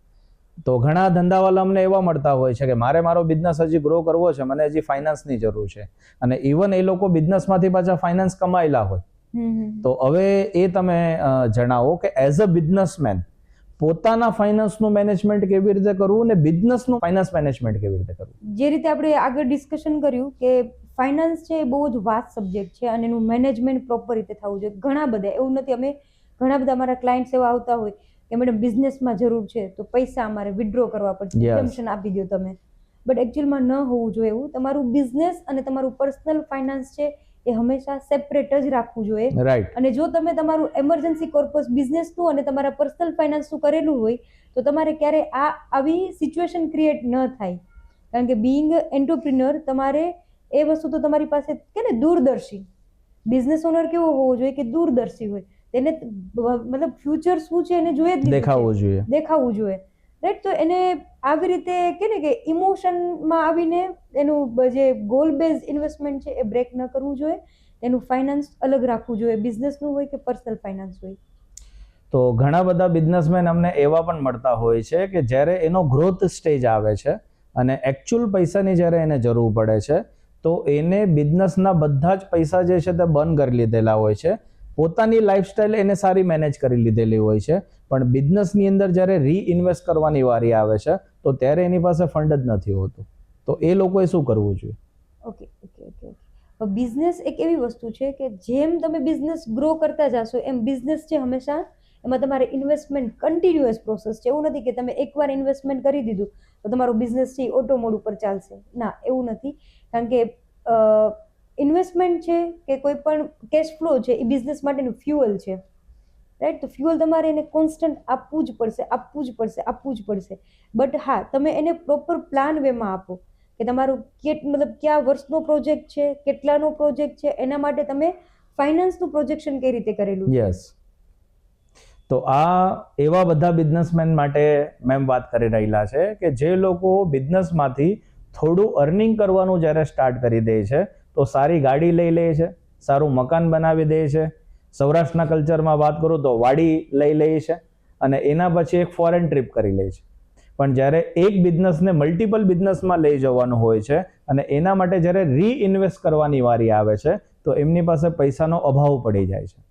તો ઘણા ધંધાવાળા અમને એવા મળતા હોય છે કે મારે મારો બિઝનેસ હજી ગ્રો કરવો છે, મને હજી ફાઇનાન્સની જરૂર છે, અને ઇવન એ લોકો બિઝનેસમાંથી પાછા ફાઇનાન્સ કમાયેલા હોય. તો હવે એ તમે જણાવો કે એઝ અ બિઝનેસમેન પોતાના ફાઇનાન્સનું મેનેજમેન્ટ કેવી રીતે કરવું ને બિઝનેસનું ફાઇનાન્સ મેનેજમેન્ટ કેવી રીતે કરવું? જે રીતે આપણે આગળ ડિસ્કશન કર્યું કે ફાઇનાન્સ છે એ બહુ જ વાસ્ટ સબ્જેક્ટ છે અને એનું મેનેજમેન્ટ પ્રોપર રીતે થવું જોઈએ. ઘણા બધા એવું નથી, અમે ઘણા બધા અમારા ક્લાયન્ટ્સ એવા આવતા હોય કે મેડમ બિઝનેસમાં જરૂર છે તો પૈસા અમારે વિથડ્રો કરવા પડશે, રિડમ્પશન આપી દો તમે, બટ એકચ્યુઅલમાં ન હોવું જોઈએ એવું. તમારું બિઝનેસ અને તમારું પર્સનલ ફાઇનાન્સ છે એ હંમેશા સેપરેટ જ રાખવું જોઈએ. રાઈટ. અને જો તમે તમારું એમરજન્સી કોર્પસ બિઝનેસનું અને તમારા પર્સનલ ફાઇનાન્સનું કરેલું હોય તો તમારે ક્યારે આવી સિચ્યુએશન ક્રિએટ ન થાય. કારણ કે બિંગ એન્ટરપ્રિન્યોર તમારે એ વસ્તુ તો તમારી પાસે કે ને દૂરદર્શી બિઝનેસ ઓનર કેવો હોવો જોઈએ કે દૂરદર્શી હોય, તેને મતલબ ફ્યુચર શું છે એને જોઈએ જ દેખાવું જોઈએ, રાઈટ? તો એને આવી રીતે કે ને કે ઇમોશનમાં આવીને એનું જે ગોલ બેઝ ઇન્વેસ્ટમેન્ટ છે એ બ્રેક ન કરવું જોઈએ. એનું ફાઇનાન્સ અલગ રાખવું જોઈએ, બિઝનેસનું હોય કે પર્સનલ ફાઇનાન્સ હોય. તો ઘણા બધા બિઝનેસમેન અમને એવા પણ મળતા હોય છે કે જ્યારે એનો ગ્રોથ સ્ટેજ આવે છે અને એકચ્યુઅલ પૈસાની જ્યારે એને જરૂર પડે છે તો એને બિઝનેસના બધા જ પૈસા જે છે તે બંધ કરી લીધેલા હોય છે. પોતાની લાઈફસ્ટાઈલ એને સારી મેનેજ કરી લીધેલી હોય છે, પણ બિઝનેસની અંદર જ્યારે રીઇન્વેસ્ટ કરવાની વારી આવે છે તો ત્યારે એની પાસે ફંડ જ નથી હોતું. તો એ લોકોએ શું કરવું જોઈએ? ઓકે. બિઝનેસ એક એવી વસ્તુ છે કે જેમ તમે બિઝનેસ ગ્રો કરતા જશો એમ બિઝનેસ છે હંમેશા એમાં તમારે ઇન્વેસ્ટમેન્ટ કન્ટિન્યુઅસ પ્રોસેસ છે. એવું નથી કે તમે એકવાર ઇન્વેસ્ટમેન્ટ કરી દીધું તો તમારો બિઝનેસ છે ઓટો મોડ ઉપર ચાલશે, ના, એવું નથી. કારણ કે ઇન્વેસ્ટમેન્ટ છે કે કોઈ પણ કેશ ફ્લો છે એ બિઝનેસ માટેનું ફ્યુઅલ છે, રાઈટ. તો ફ્યુઅલ તમારે એને કોન્સ્ટન્ટ આપવું જ પડશે. બટ હા, તમે એને પ્રોપર પ્લાન વેમાં આપો કે તમારું મતલબ કયા વર્ષનો પ્રોજેક્ટ છે, કેટલાનો પ્રોજેક્ટ છે, એના માટે તમે ફાઇનાન્સનું પ્રોજેક્શન કઈ રીતે કરેલું છે. યસ. તો આ એવા બધા બિઝનેસમેન માટે મેમ વાત કરી રહેલા છે કે જે લોકો બિઝનેસમાંથી થોડું અર્નિંગ કરવાનું જ્યારે સ્ટાર્ટ કરી દે છે તો સારી ગાડી લઈ લે છે, સારું મકાન બનાવી દે છે, સૌરાષ્ટ્રના કલ્ચરમાં વાત કરું તો વાડી લઈ લે છે અને એના પછી એક ફોરેન ટ્રીપ કરી લે છે. પણ જ્યારે એક બિઝનેસને મલ્ટિપલ બિઝનેસમાં લઈ જવાનું હોય છે અને એના માટે જ્યારે રીઇન્વેસ્ટ કરવાની વારી આવે છે તો એમની પાસે પૈસાનો અભાવ પડી જાય છે.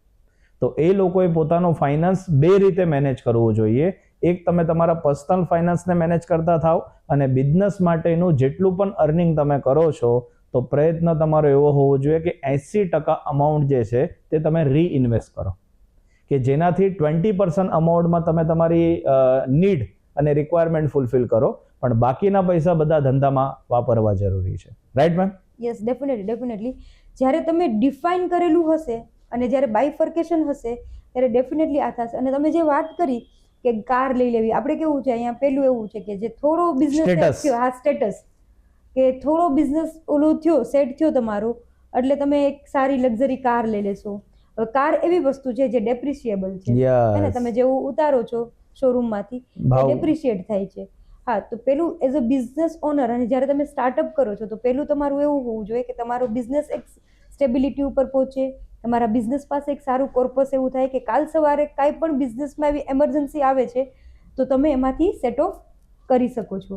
તો એ લોકોએ પોતાનો ફાઇનાન્સ બે રીતે મેનેજ કરવું જોઈએ. એક, તમે તમારા પર્સનલ ફાઇનાન્સને મેનેજ કરતા થાવ અને બિઝનેસ માટેનું જેટલું પણ અર્નિંગ તમે કરો છો તો પ્રયત્ન તમારો એવો હોવો જોઈએ કે 80% અમાઉન્ટ જે છે તે તમે રીઇન્વેસ્ટ કરો, કે જેનાથી 20% અમાઉન્ટમાં તમે તમારી નીડ અને રિક્વાયરમેન્ટ ફૂલફિલ કરો, પણ બાકીના પૈસા બધા ધંધામાં વાપરવા જરૂરી છે. Right ma'am? Yes, definitely. જ્યારે તમે ડિફાઇન કરેલું હશે અને જ્યારે બાયફર્કેશન હશે ત્યારે ડેફિનેટલી આ થશે. અને તમે જે વાત કરી કે કાર લઈ લેવી, આપણે કેવું છે અહીંયા પેલું એવું છે કે જે થોડો બિઝનેસ થયો, હા સ્ટેટસ, કે થોડો બિઝનેસ ઓલું થયો, સેટ થયો તમારો, એટલે તમે એક સારી લક્ઝરી કાર લઈ લેશો. કાર એવી વસ્તુ છે જે ડેપ્રિશિએબલ છે, હે ને? તમે જેવું ઉતારો છો શોરૂમમાંથી ડેપ્રિશિએટ થાય છે. હા, તો પેલું એઝ અ બિઝનેસ ઓનર અને જ્યારે તમે સ્ટાર્ટઅપ કરો છો તો પેલું તમારું એવું હોવું જોઈએ કે તમારો બિઝનેસ એક સ્ટેબિલિટી ઉપર પહોંચે, તમારા બિઝનેસ પાસે એક સારું કોર્પસ એવું થાય કે કાલ સવારે કાંઈ પણ બિઝનેસમાં એવી એમરજન્સી આવે છે તો તમે એમાંથી સેટ ઓફ કરી શકો છો.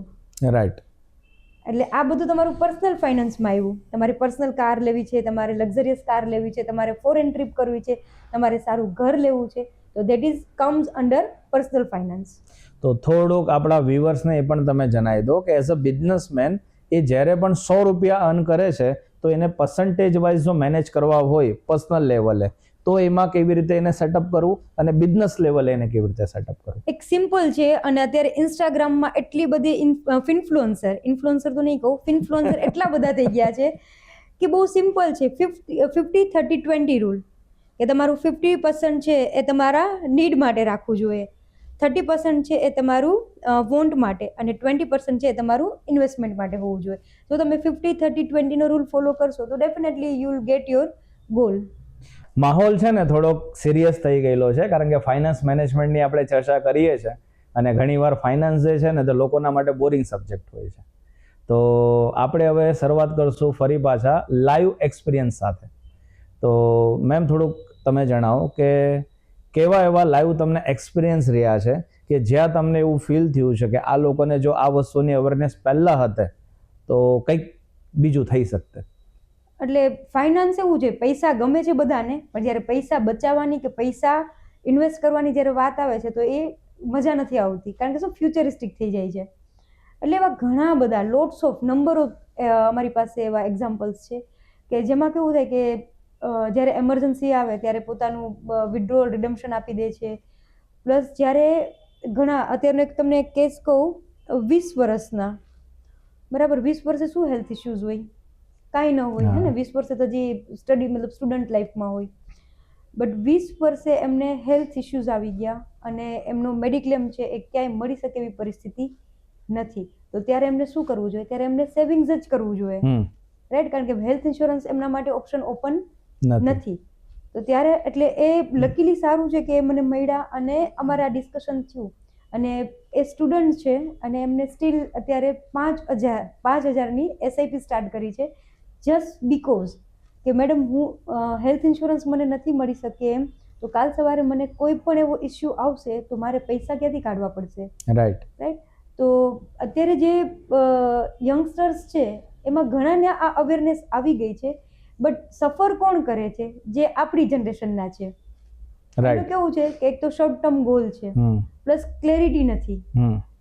રાઈટ. એટલે આ બધું તમારું પર્સનલ ફાઇનાન્સમાં આવ્યું. તમારે પર્સનલ કાર લેવી છે, તમારે લક્ઝરિયસ કાર લેવી છે, તમારે ફોરેન ટ્રીપ કરવી છે, તમારે સારું ઘર લેવું છે, તો that is comes under personal finance. તો થોડુંક આપણા વ્યુઅર્સને એ પણ તમે જણાવી દો કે એઝ અ બિઝનેસમેન એ જ્યારે પણ 100 રૂપિયા અર્ન કરે છે તો એને પર્સન્ટેજ વાઇઝ જો મેનેજ કરવા હોય પર્સનલ લેવલે તો એમાં કેવી રીતે એને સેટઅપ કરવું અને બિઝનેસ લેવલે એને કેવી રીતે સેટઅપ કરવું. એક સિમ્પલ છે. અને અત્યારે ઇન્સ્ટાગ્રામમાં એટલી બધી ઇન્ફ્લુએન્સર તો નહીં કહું, ફિન્ફ્લુએન્સર એટલા બધા થઈ ગયા છે કે બહુ સિમ્પલ છે. 50-30-20 રૂલ, કે તમારું 50% છે એ તમારા નીડ માટે રાખવું જોઈએ, 30% છે એ તમારું વોન્ટ માટે અને 20% છે એ તમારું ઇન્વેસ્ટમેન્ટ માટે હોવું જોઈએ. જો તમે 50-30-20 નો રૂલ ફોલો કરશો તો definitely you will get your goal. માહોલ છે ને થોડોક સિરિયસ થઈ ગયેલો છે કારણ કે ફાઇનાન્સ મેનેજમેન્ટની આપણે ચર્ચા કરીએ છીએ અને ઘણીવાર ફાઇનાન્સ જે છે ને તો લોકોના માટે બોરિંગ સબ્જેક્ટ હોય છે. તો આપણે હવે શરૂઆત કરશું ફરી પાછા લાઈવ એક્સપિરિયન્સ સાથે. તો મેમ થોડુંક તમે જણાવો કે કેવા એવા લાઈવ તમને એક્સપિરિયન્સ રહ્યા છે કે જ્યાં તમને એવું ફીલ થયું છે કે આ લોકોને જો આ વસ્તુની અવેરનેસ પહેલાં હતે તો કંઈક બીજું થઈ શકતે. એટલે ફાઇનાન્સ એવું છે, પૈસા ગમે છે બધાને, પણ જ્યારે પૈસા બચાવવાની કે પૈસા ઇન્વેસ્ટ કરવાની જ્યારે વાત આવે છે તો એ મજા નથી આવતી, કારણ કે શું ફ્યુચરિસ્ટિક થઈ જાય છે. એટલે એવા ઘણા બધા લોટ્સ ઓફ નંબરો અમારી પાસે એવા એક્ઝામ્પલ્સ છે કે જેમાં કેવું થાય કે જ્યારે એમરજન્સી આવે ત્યારે પોતાનું વિથડ્રોઅલ રિડમ્પશન આપી દે છે. પ્લસ જ્યારે ઘણા, અત્યારનો એક તમને એક કેસ કહું, 20 વર્ષના, બરાબર, 20 વર્ષે શું હેલ્થ ઇશ્યુઝ હોય? કાંઈ ન હોય, હે ને? 20 વર્ષે તો જે સ્ટડી મતલબ સ્ટુડન્ટ લાઈફમાં હોય, બટ 20 વર્ષે એમને હેલ્થ ઇશ્યુઝ આવી ગયા અને એમનો મેડિક્લેમ છે એ ક્યાંય મળી શકે એવી પરિસ્થિતિ નથી. તો ત્યારે એમને શું કરવું જોઈએ? ત્યારે એમને સેવિંગ્સ જ કરવું જોઈએ, રાઈટ? કારણ કે હેલ્થ ઇન્સ્યોરન્સ એમના માટે ઓપ્શન ઓપન નથી. તો ત્યારે એટલે એ લકીલી સારું છે કે એ મને મળ્યા અને અમારે આ ડિસ્કશન થયું અને એ સ્ટુડન્ટ છે અને એમને સ્ટીલ અત્યારે 5,000ની SIP સ્ટાર્ટ કરી છે, જસ્ટ બીકોઝ કે મેડમ હું હેલ્થ ઇન્સ્યોરન્સ મને નથી મળી શકે એમ, તો કાલ સવારે મને કોઈ પણ એવો ઇસ્યુ આવશે તો મારે પૈસા ક્યાંથી કાઢવા પડશે? રાઈટ. તો અત્યારે જે યંગસ્ટર્સ છે એમાં ઘણાને આ અવેરનેસ આવી ગઈ છે, બટ સફર કોણ કરે છે? જે આપણી જનરેશનના છે. એનું કેવું છે કે એક તો શોર્ટ ટર્મ ગોલ છે, પ્લસ ક્લેરિટી નથી,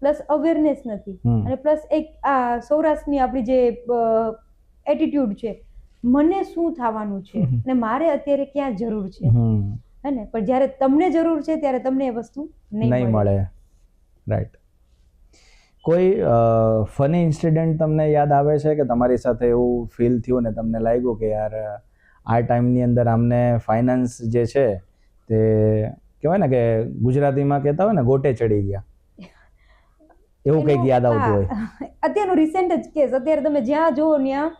પ્લસ અવેરનેસ નથી, અને પ્લસ એક આ સૌરાષ્ટ્રની આપણી જે એટીટ્યુડ છે, મને શું થવાનું છે અને મારે અત્યારે ક્યાં જરૂર છે, હે ને? પણ જ્યારે તમને જરૂર છે ત્યારે તમને એ વસ્તુ નહીં મળે. રાઈટ. કોઈ ફની ઇન્સિડન્ટ તમને યાદ આવે છે કે તમારી સાથે એવું ફીલ થયું ને તમને લાગ્યું કે યાર આ ટાઈમની અંદર આમને ફાઇનાન્સ જે છે તે કહેવાય ને કે ગુજરાતીમાં કહેતા હોય ને ગોટે ચડી ગયા, એવું કંઈક યાદ આવતું હોય? અત્યારનું રિસેન્ટ જ કેસ, અત્યારે તમે જ્યાં જુઓ ત્યાં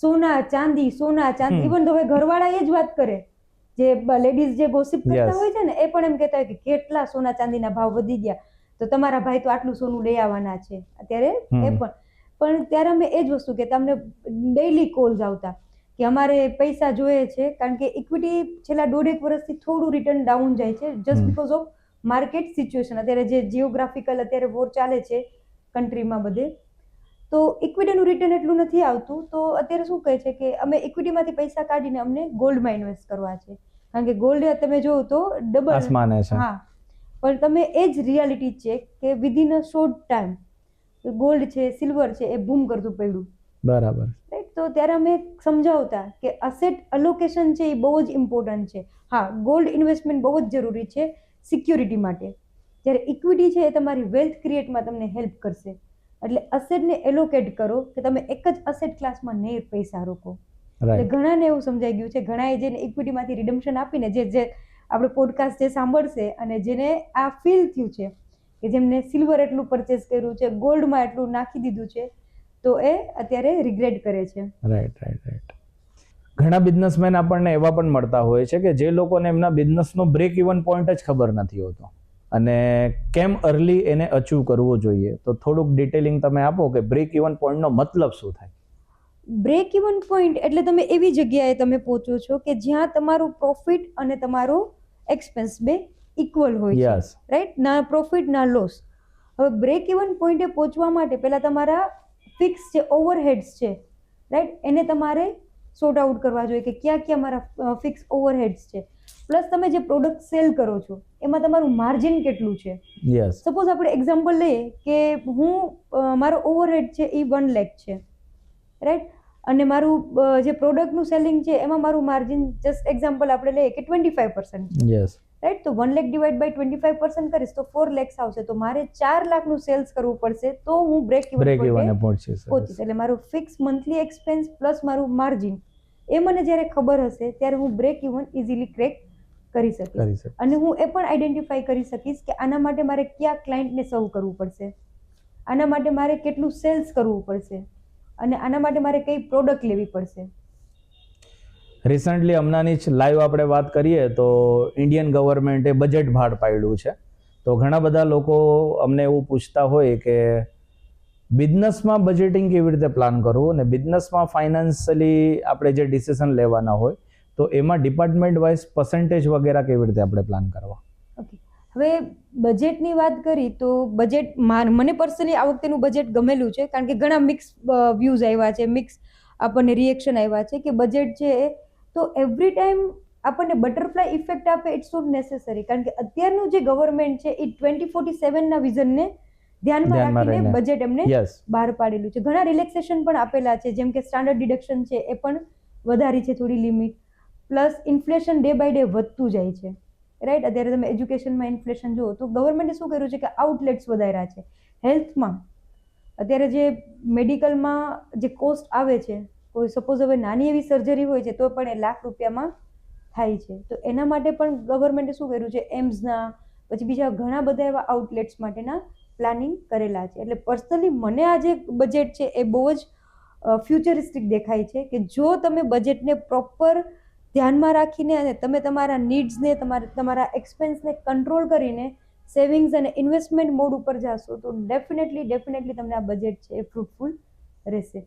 સોના ચાંદી ઇવન તો હવે ઘરવાળા એ જ વાત કરે, જે લેડીઝ જે ગોસિપ કરતા હોય છે ને એ પણ એમ કહેતા હોય કે કેટલા સોના ચાંદીના ભાવ વધી ગયા, તો તમારા ભાઈ તો આટલું સોનું લઈ આવવાના છે અત્યારે. એ પણ ત્યારે અમે એ જ વસ્તુ કે તમને ડેઈલી કોલ્સ આવતા કે અમારે પૈસા જોઈએ છે, કારણ કે ઇક્વિટી છેલ્લા 1.5 વર્ષથી થોડું રિટર્ન ડાઉન જાય છે just because of market situation. અત્યારે જે જીઓગ્રાફિકલ અત્યારે વોર ચાલે છે કન્ટ્રીમાં બધે, તો ઇક્વિટીનું રિટર્ન એટલું નથી આવતું. તો અત્યારે શું કહે છે કે અમે ઇક્વિટીમાંથી પૈસા કાઢીને અમને ગોલ્ડમાં ઇન્વેસ્ટ કરવા છે, કારણ કે ગોલ્ડ તમે જોવો તો ડબલ આસમાને છે. હા, પણ તમે એ જ રિયાલિટી ચેક કે within a short time gold છે, સિલ્વર છે, એ બૂમ કરતું પડ્યું. બરાબર. રાઈટ, તો ત્યારે અમે સમજાવતા કે અસેટ અલોકેશન છે એ બહુ જ ઇમ્પોર્ટન્ટ છે. હા, ગોલ્ડ ઇન્વેસ્ટમેન્ટ બહુ જ જરૂરી છે સિક્યોરિટી માટે, જ્યારે ઇક્વિટી છે એ તમારી વેલ્થ ક્રિએટમાં તમને હેલ્પ કરશે. એટલે અસેટને એલોકેટ કરો કે તમે એક જ અસેટ ક્લાસમાં નહીં પૈસા રોકો. એટલે ઘણાને એવું સમજાઈ ગયું છે, ઘણાએ જેને ઇક્વિટીમાંથી રિડમ્પશન આપીને જે આપણે પોડકાસ્ટ જે સાંભળશે અને જેને આ ફીલ થયું છે કે જેમને સિલ્વર એટલું પરચેસ કર્યું છે, ગોલ્ડમાં એટલું નાખી દીધું છે, તો એ અત્યારે રિગ્રેટ કરે છે. રાઈટ. ઘણા બિઝનેસમેન આપણને એવા પણ મળતા હોય છે કે જે લોકોને એમના બિઝનેસનો બ્રેક ઇવન પોઈન્ટ જ ખબર નથી હોતો અને કેમ અર્લી એને અચીવ કરવો જોઈએ. તો થોડુંક ડિટેલિંગ તમે આપો કે બ્રેક ઇવન પોઈન્ટનો મતલબ શું થાય? બ્રેક ઇવન પોઈન્ટ એટલે તમે એવી જગ્યાએ તમે પહોંચો છો કે જ્યાં તમારું પ્રોફિટ અને તમારો એક્સપેન્સ બે ઇક્વલ હોય છે, રાઈટ, ના પ્રોફિટ ના લોસ. હવે બ્રેક ઇવન પોઈન્ટે પહોંચવા માટે પહેલા તમારા ફિક્સ જે ઓવરહેડ્સ છે, રાઈટ, એને તમારે સોર્ટ આઉટ કરવા જોઈએ કે ક્યાં ક્યાં મારા ફિક્સ ઓવરહેડ્સ છે, પ્લસ તમે જે પ્રોડક્ટ સેલ કરો છો એમાં તમારું માર્જિન કેટલું છે. સપોઝ આપણે એક્ઝામ્પલ લઈએ કે હું મારો ઓવરહેડ છે એ 1 લાખ છે, રાઈટ, અને મારું જે પ્રોડક્ટનું સેલિંગ છે એમાં મારું માર્જિન જસ્ટ એક્ઝામ્પલ આપણે લઈએ કે 25% છે, રાઈટ. તો 1 લાખ ડિવાઈડ બાય 25% કરીશ તો 4 lakhs આવશે. તો મારે 4 લાખનું સેલ્સ કરવું પડશે તો હું બ્રેક ઇવન પહોંચીશ. એટલે મારું ફિક્સ મંથલી એક્સપેન્સ પ્લસ મારું માર્જિન એ મને જ્યારે ખબર હશે ત્યારે હું બ્રેક ઇવન ઇઝીલી ક્રેક કરી શકીશ. અને હું એ પણ આઈડેન્ટિફાઈ કરી શકીશ કે આના માટે મારે કયા ક્લાયન્ટને સર્વ કરવું પડશે, આના માટે મારે કેટલું સેલ્સ કરવું પડશે અને આના માટે મારે કઈ પ્રોડક્ટ લેવી પડશે. રિસન્ટલી હમણાંની જ લાઈવ આપણે વાત કરીએ તો ઇન્ડિયન ગવર્મેન્ટે બજેટ બહાર પાડ્યું છે. તો ઘણા બધા લોકો અમને એવું પૂછતા હોય કે બિઝનેસમાં બજેટિંગ કેવી રીતે પ્લાન કરવું અને બિઝનેસમાં ફાઇનાન્શિયલી આપણે જે ડિસિઝન લેવાના હોય તો એમાં ડિપાર્ટમેન્ટ વાઇઝ પર્સન્ટેજ વગેરે કેવી રીતે આપણે પ્લાન કરવા? ઓકે, હવે બજેટની વાત કરી તો બજેટ મને પર્સનલી આ વખતેનું બજેટ ગમેલું છે, કારણ કે ઘણા મિક્સ વ્યૂઝ આવ્યા છે, મિક્સ આપણને રિએક્શન આવ્યા છે કે બજેટ છે તો એવરી ટાઈમ આપણને બટરફ્લાય ઇફેક્ટ આપે ઇટ્સ નોટ નેસેસરી. કારણ કે અત્યારનું જે ગવર્મેન્ટ છે એ 2047ના વિઝનને ધ્યાનમાં રાખીને બજેટ એમને બહાર પાડેલું છે. ઘણા રિલેક્સેશન પણ આપેલા છે, જેમ કે સ્ટાન્ડર્ડ ડિડક્શન છે એ પણ વધારી છે થોડી limit, plus inflation day by day વધતું જાય છે, રાઈટ. અત્યારે તમે એજ્યુકેશનમાં ઇન્ફ્લેશન જુઓ તો ગવર્મેન્ટે શું કર્યું છે કે આઉટલેટ્સ વધાર્યા છે. હેલ્થમાં અત્યારે જે મેડિકલમાં જે કોસ્ટ આવે છે, કોઈ સપોઝ હવે નાની એવી સર્જરી હોય છે તો પણ એ લાખ રૂપિયામાં થાય છે. તો એના માટે પણ ગવર્મેન્ટે શું કર્યું છે, એમ્સના પછી બીજા ઘણા બધા એવા આઉટલેટ્સ માટેના પ્લાનિંગ કરેલા છે. એટલે પર્સનલી મને આ જે બજેટ છે એ બહુ જ ફ્યુચરિસ્ટિક દેખાય છે કે જો તમે બજેટને પ્રોપર ધ્યાનમાં રાખીને અને તમે તમારા નીડ્સને તમારા એક્સપેન્સને કંટ્રોલ કરીને સેવિંગ્સ અને ઇન્વેસ્ટમેન્ટ મોડ ઉપર જાશો તો ડેફિનેટલી તમને આ બજેટ છે એ ફ્રૂટફુલ રહેશે.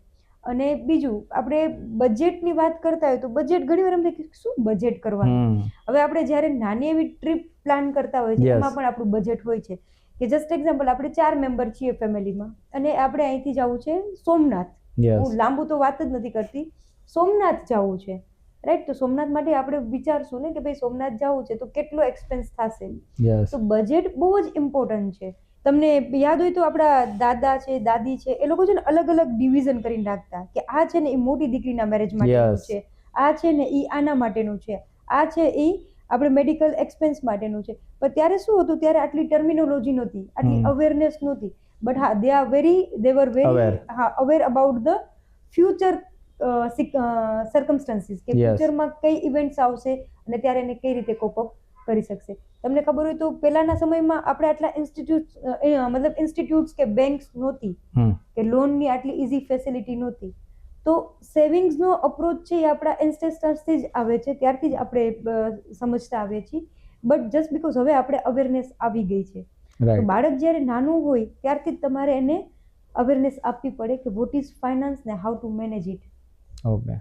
અને બીજું આપણે બજેટની વાત કરતા હોય તો બજેટ ઘણી વાર એમ થાય કે શું બજેટ કરવાનું. હવે આપણે જ્યારે નાની એવી ટ્રીપ પ્લાન કરતા હોય છે એમાં પણ આપણું બજેટ હોય છે કે જસ્ટ એક્ઝામ્પલ આપણે 4 મેમ્બર છીએ ફેમિલીમાં અને આપણે અહીંથી જવું છે સોમનાથ. હું લાંબુ તો વાત જ નથી કરતી, સોમનાથ જવું છે, રાઈટ. તો સોમનાથ માટે આપણે વિચારશું ને કે ભાઈ સોમનાથ જવું છે તો કેટલો એક્સપેન્સ થશે. તો બજેટ બહુ જ ઇમ્પોર્ટન્ટ છે. તમને યાદ હોય તો આપણા દાદા છે, દાદી છે, એ લોકો છે ને અલગ અલગ ડિવિઝન કરીને રાખતા કે આ છે ને એ મોટી દીકરીના મેરેજ માટેનું છે, આ છે ને એ આના માટેનું છે, આ છે એ આપણે મેડિકલ એક્સપેન્સ માટેનું છે. પણ ત્યારે શું હતું, ત્યારે આટલી ટર્મિનોલોજી નહોતી, આટલી અવેરનેસ નહોતી. બટ હા they were very Aware. Aware about the future circumstances કે Yes. ફ્યુચરમાં કઈ ઇવેન્ટ્સ આવશે અને ત્યારે એને કઈ રીતે કોપ અપ કરી શકશે. તમને ખબર હોય તો પહેલાના સમયમાં આપણે આટલા ઇન્સ્ટિટ્યૂટ્સ કે બેંક્સ નહોતી હમ કે લોનની આટલી ઇઝી ફેસિલિટી નહોતી. તો સેવિંગ્સનો અપ્રોચ છે એ આપણા એન્સેસ્ટર્સથી જ આવે છે, ત્યારથી જ આપણે સમજતા આવીએ છીએ. બટ જસ્ટ બીકોઝ હવે આપણે અવેરનેસ આવી ગઈ છે, તો રાઈટ બાળક જ્યારે નાનું હોય ત્યારથી જ તમારે એને અવેરનેસ આપવી પડે કે વોટ ઇઝ ફાઇનાન્સ ને how to manage it. Okay.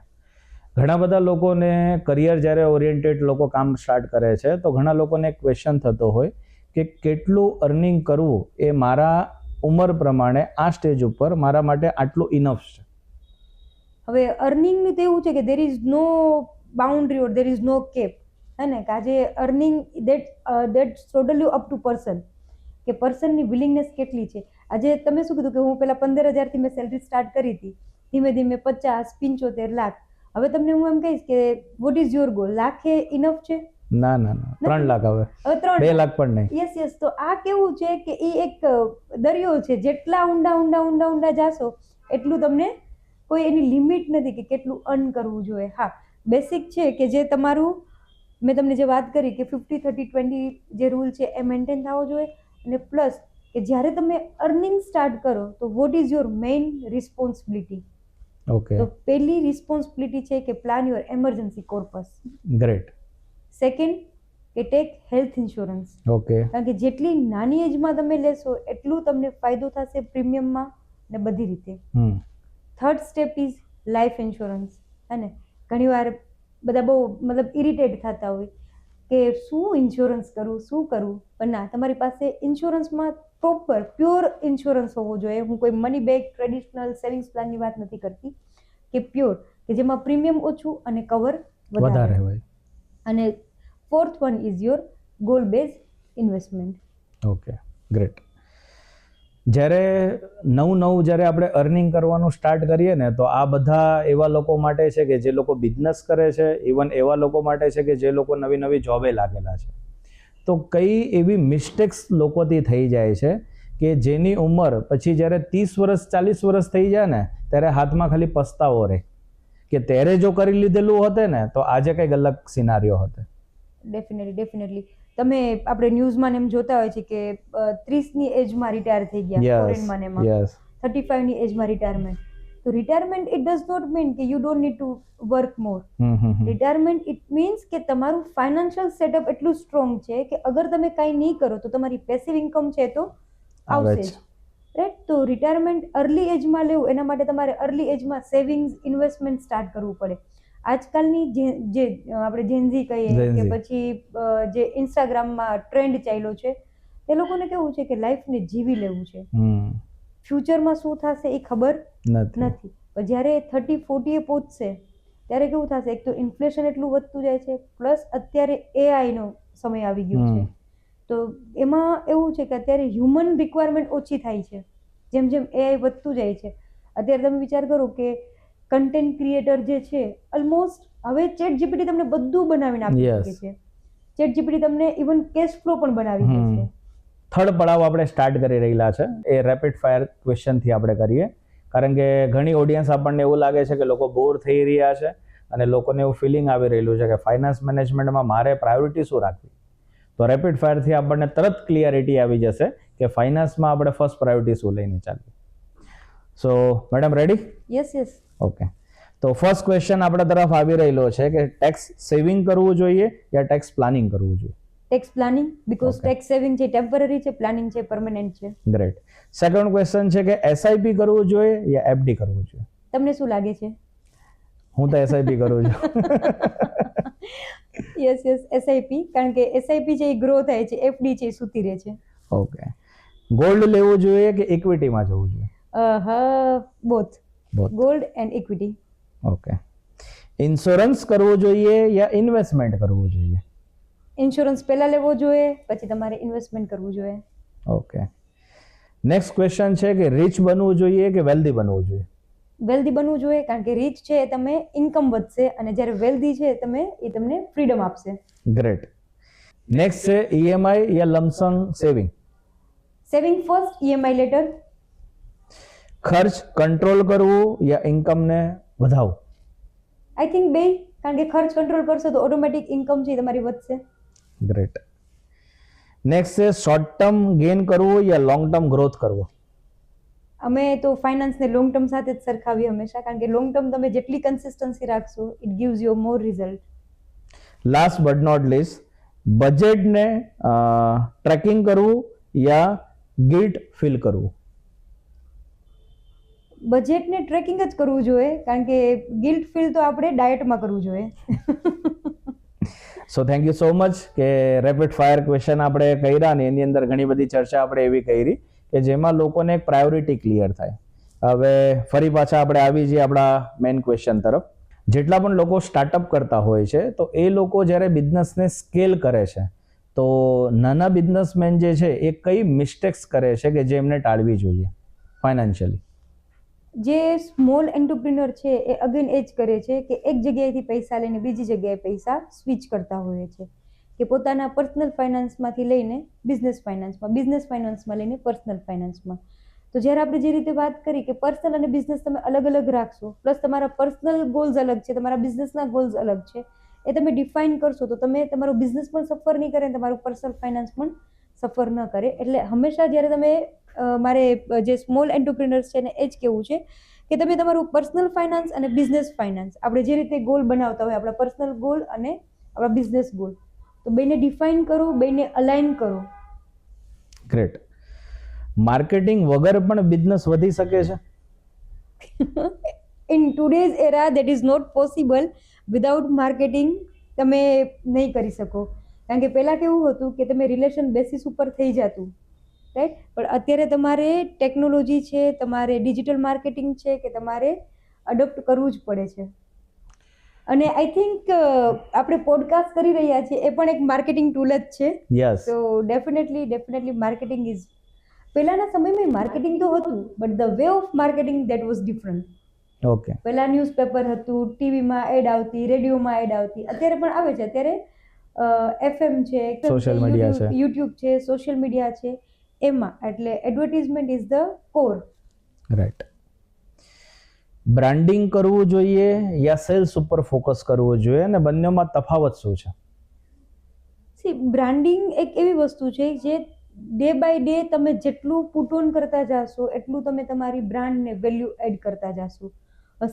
ઘણા બધા લોકોને કરિયર જ્યારે ઓરિએન્ટેડ લોકો કામ સ્ટાર્ટ કરે છે તો ઘણા લોકોને એક ક્વેશ્ચન થતો હોય કે કેટલું અર્નિંગ કરવું એ મારા ઉંમર પ્રમાણે આ સ્ટેજ ઉપર મારા માટે આટલું ઇનફ છે. હવે અર્નિંગનું તો એવું છે કે there is no boundary or there is no cap, હે ને, કે આજે earning that totally up to person, કે પર્સનની વિલિંગનેસ કેટલી છે. આજે તમે શું કીધું કે હું પહેલા 15,000થી મેં સેલરી સ્ટાર્ટ કરી હતી, ધીમે ધીમે 50, 75 લાખ. હવે તમને હું એમ કહીશ કે vote is your goal? Lakh A enough છે? ના ના ના, 3 લાખ હવે, હવે 3 2 લાખ પણ નહીં. યસ. તો આ કેવું છે કે એ એક દરિયો છે, જેટલા ઊંડા જાશો એટલું તમને કોઈ એની લિમિટ નથી કે કેટલું અર્ન કરવું જોઈએ. હા, બેસિક છે કે જે તમારું, મેં તમને જે વાત કરી કે 50-30-20 જે રૂલ છે એ મેન્ટેન થવો જોઈએ. અને પ્લસ કે જ્યારે તમે અર્નિંગ સ્ટાર્ટ કરો તો what is your main responsibility? Okay, તો પહેલી રિસ્પોન્સિબિલિટી છે કે plan your emergency corpus. Great. Second કે ટેક હેલ્થ ઇન્સ્યોરન્સ, ઓકે, કારણ કે જેટલી નાની એજમાં તમે લેશો એટલું તમને ફાયદો થશે પ્રીમિયમમાં ને બધી રીતે. Third step is life insurance. અને ઘણીવાર બધા બહુ ઇરિટેટ થતા હોય કે શું ઇન્સ્યોરન્સ કરવું, પણ ના, તમારી પાસે ઇન્સ્યોરન્સમાં પ્રોપર પ્યોર ઇન્સ્યોરન્સ હોવો જોઈએ. હું કોઈ મની બેક ટ્રેડિશનલ સેવિંગ્સ પ્લાનની વાત નથી કરતી, કે પ્યોર, કે જેમાં પ્રીમિયમ ઓછું અને કવર વધારે હોય. અને fourth one is your goal base investment. Okay, great. જ્યારે નવું જ્યારે આપણે અર્નિંગ કરવાનું સ્ટાર્ટ કરીએ ને તો આ બધા એવા લોકો માટે છે કે જે લોકો બિઝનેસ કરે છે, ઇવન એવા લોકો માટે છે કે જે લોકો નવી જોબે લાગેલા છે. તો કઈ એવી મિસ્ટેક્સ લોકોથી થઈ જાય છે કે જેની ઉંમર પછી જ્યારે 30 વર્ષ 40 વર્ષ થઈ જાય ને ત્યારે હાથમાં ખાલી પસ્તાવો રહે કે ત્યારે જો કરી લીધેલું હોતે ને તો આજે કંઈક અલગ સિનારીઓ હોતે. ડેફિનેટલી તમે આપણે ન્યૂઝમાં એમ જોતા હોય છે કે 30ની એજમાં રિટાયર થઈ ગયા ફોરેનમાં ને એમાં, યસ 35ની એજમાં રિટાયરમેન્ટ. તો retirement it does not mean કે you don't need to work more. Retirement it means કે તમારું ફાઇનાન્શિયલ સેટઅપ એટલું સ્ટ્રોંગ છે કે અગર તમે કાંઈ નહીં કરો તો તમારી પેસિવ ઇન્કમ છે તો આવશે જ, રાઈટ. તો રિટાયરમેન્ટ અર્લી એજમાં લેવું એના માટે તમારે અર્લી એજમાં સેવિંગ્સ ઇન્વેસ્ટમેન્ટ સ્ટાર્ટ કરવું પડે. આજકાલની જે આપણે જેનઝી કહીએ કે પછી જે ઇન્સ્ટાગ્રામમાં ટ્રેન્ડ ચાલ્યો છે, તે લોકોને કેવું છે કે લાઈફને જીવી લેવું છે, ફ્યુચરમાં શું થશે એ ખબર નથી. પણ જ્યારે 30-40 એ પહોંચશે ત્યારે કેવું થશે, એક તો ઇન્ફ્લેશન એટલું વધતું જાય છે, પ્લસ અત્યારે એઆઈનો સમય આવી ગયો છે. તો એમાં એવું છે કે અત્યારે હ્યુમન રિક્વાયરમેન્ટ ઓછી થાય છે જેમ જેમ એઆઈ વધતું જાય છે. અત્યારે તમે વિચાર કરો કે કન્ટેન્ટ ક્રિએટર જે છે, ઓલમોસ્ટ હવે ચેટ જીપીટી તમને બધું બનાવીને આપી શકે છે. ચેટ જીપીટી તમને ઇવન કેશ ફ્લો પણ બનાવી દે છે. થર્ડ પડાવ આપણે સ્ટાર્ટ કરી રહેલા છે, એ રેપિડ ફાયર ક્વેશ્ચનથી આપણે કરીએ, કારણ કે ઘણી ઓડિયન્સ આપણને એવું લાગે છે કે લોકો બોર થઈ રહ્યા છે અને લોકોને એવું ફિલિંગ આવી રહેલું છે કે ફાઇનાન્સ મેનેજમેન્ટમાં મારે પ્રાયોરિટી શું રાખવી. તો રેપિડ ફાયરથી આપણને તરત ક્લિયરિટી આવી જશે કે ફાઇનાન્સમાં આપણે ફર્સ્ટ પ્રાયોરિટી શું લઈને ચાલીએ. સો મેડમ રેડી? યસ. ઓકે, તો ફર્સ્ટ ક્વેશ્ચન આપણા તરફ આવી રહેલો છે કે ટેક્સ સેવિંગ કરવું જોઈએ યા ટેક્સ પ્લાનિંગ કરવું જોઈએ? Tax planning, because tax saving છે ટેમ્પરરી છે, પ્લાનિંગ છે પરમેનન્ટ છે. ગ્રેટ. સેકન્ડ ક્વેશ્ચન છે કે એસઆઈપી કરવું જોઈએ યા એફડી કરવું જોઈએ? તમને શું લાગે છે? હું તો એસઆઈપી કરું છું. યસ એસઆઈપી, કારણ કે એસઆઈપી છે એ ગ્રો થાય છે, એફડી છે એ સૂતી રહે છે. ઓકે. ગોલ્ડ લેવું જોઈએ કે ઇક્વિટીમાં જવું જોઈએ? Both, gold and equity. Okay. Insurance કરવો જોઈએ યા ઇન્વેસ્ટમેન્ટ કરવું જોઈએ? ઇન્સ્યોરન્સ પહેલા લેવો જોઈએ, પછી તમારે ઇન્વેસ્ટમેન્ટ કરવું જોઈએ. ઓકે. નેક્સ્ટ ક્વેશ્ચન છે કે રીચ બનવું જોઈએ કે વેલ્ધી બનવું જોઈએ? વેલ્ધી બનવું જોઈએ, કારણ કે રીચ છે એ તમે ઇન્કમ વધશે અને જ્યારે વેલ્ધી છે એ તમને ફ્રીડમ આપશે. ગ્રેટ. નેક્સ્ટ છે ઈએમઆઈ યા lump sum saving? Saving first, EMI later. ખર્ચ કંટ્રોલ કરવું યા ઇન્કમને વધાવવું? આઈ થિંક બે, કારણ કે ખર્ચ કંટ્રોલ કરશો તો ઓટોમેટિક ઇન્કમ છે એ તમારી વધશે. ગ્રેટ. નેક્સ્ટ છે શોર્ટ ટર્મ ગેઇન કરવું યા લોંગ ટર્મ ગ્રોથ કરવો? અમે તો ફાઇનાન્સને લોંગ ટર્મ સાથે જ સરખાવીએ હંમેશા, કારણ કે લોંગ ટર્મ તમે જેટલી કન્સિસ્ટન્સી રાખશો it gives you more result. Last but not least, બજેટને ટ્રેકિંગ કરવું યા ગિલ્ટ ફીલ કરવું? બજેટને ટ્રેકિંગ જ કરવું જોઈએ, કારણ કે ગિલ્ટ ફીલ તો આપણે ડાયટમાં કરવું જોઈએ. So thank you so much કે રેપિડ ફાયર ક્વેશ્ચન આપણે કર્યા ને એની અંદર ઘણી બધી ચર્ચા આપણે એવી કરી કે જેમાં લોકોને એક પ્રાયોરિટી ક્લિયર થાય. હવે ફરી પાછા આપણે આવી જઈએ આપણા મેઇન ક્વેશ્ચન તરફ. જેટલા પણ લોકો સ્ટાર્ટઅપ કરતા હોય છે તો એ લોકો જ્યારે બિઝનેસને સ્કેલ કરે છે તો નાના બિઝનેસમેન જે છે એ કઈ મિસ્ટેક્સ કરે છે કે જે એમને ટાળવી જોઈએ ફાઇનાન્શિયલી? જે સ્મોલ એન્ટરપ્રિન્યોર છે એ અગેન એ જ કરે છે કે એક જગ્યાએથી પૈસા લઈને બીજી જગ્યાએ પૈસા સ્વિચ કરતા હોય છે, કે પોતાના પર્સનલ ફાઇનાન્સમાંથી લઈને બિઝનેસ ફાઇનાન્સમાં, બિઝનેસ ફાઇનાન્સમાં લઈને પર્સનલ ફાઇનાન્સમાં. તો જ્યારે આપણે જે રીતે વાત કરી કે પર્સનલ અને બિઝનેસ તમે અલગ અલગ રાખશો, પ્લસ તમારા પર્સનલ ગોલ્સ અલગ છે, તમારા બિઝનેસના ગોલ્સ અલગ છે, એ તમે ડિફાઇન કરશો તો તમે તમારો બિઝનેસ પણ સફર નહીં કરે અને તમારું પર્સનલ ફાઇનાન્સ પણ સફર ન કરે. એટલે હંમેશા જ્યારે તમે મારે જે સ્મોલ એન્ટરપ્રિનર્સ છે એને એ જ કહેવું છે કે તમે તમારું પર્સનલ ફાઇનાન્સ અને બિઝનેસ ફાઇનાન્સ, આપણે જે રીતે ગોલ બનાવતા હોય આપણા પર્સનલ ગોલ અને આપણા બિઝનેસ ગોલ, તો બેને ડિફાઇન કરો, બેને અલાઇન કરો. ગ્રેટ. માર્કેટિંગ વગર પણ બિઝનેસ વધી શકે છે? In today's era that is not possible. Without marketing તમે નહીં કરી શકો, કારણ કે પહેલાં કેવું હતું કે તમે રિલેશન બેસિસ ઉપર થઈ જતું, રાઈટ? પણ અત્યારે તમારે ટેકનોલોજી છે, તમારે ડિજિટલ માર્કેટિંગ છે કે તમારે અડોપ્ટ કરવું જ પડે છે. અને આઈ થિંક આપણે પોડકાસ્ટ કરી રહ્યા છીએ એ પણ એક માર્કેટિંગ ટૂલ જ છે. યસ. તો ડેફિનેટલી માર્કેટિંગ ઇઝ, પહેલાના સમયમાં માર્કેટિંગ તો હતું but the way of marketing that was different. Okay. પહેલા ન્યૂઝપેપર હતું, ટીવીમાં એડ આવતી, રેડિયોમાં એડ આવતી, અત્યારે પણ આવે છે. અત્યારે FM છે, Social media છે. યુટ્યુબ છે, સોશિયલ મીડિયા છે, એમાં એટલે advertisement is the core. Right. Branding કરવું જોઈએ યા સેલ્સ ઉપર ફોકસ કરવું જોઈએ અને બંનેમાં તફાવત શું છે? સી, બ્રાન્ડિંગ એક એવી વસ્તુ છે જે ડે બાય ડે તમે જેટલું પુટ ઓન કરતા જાશો એટલું તમે તમારી બ્રાન્ડને વેલ્યુ એડ કરતા જાશો.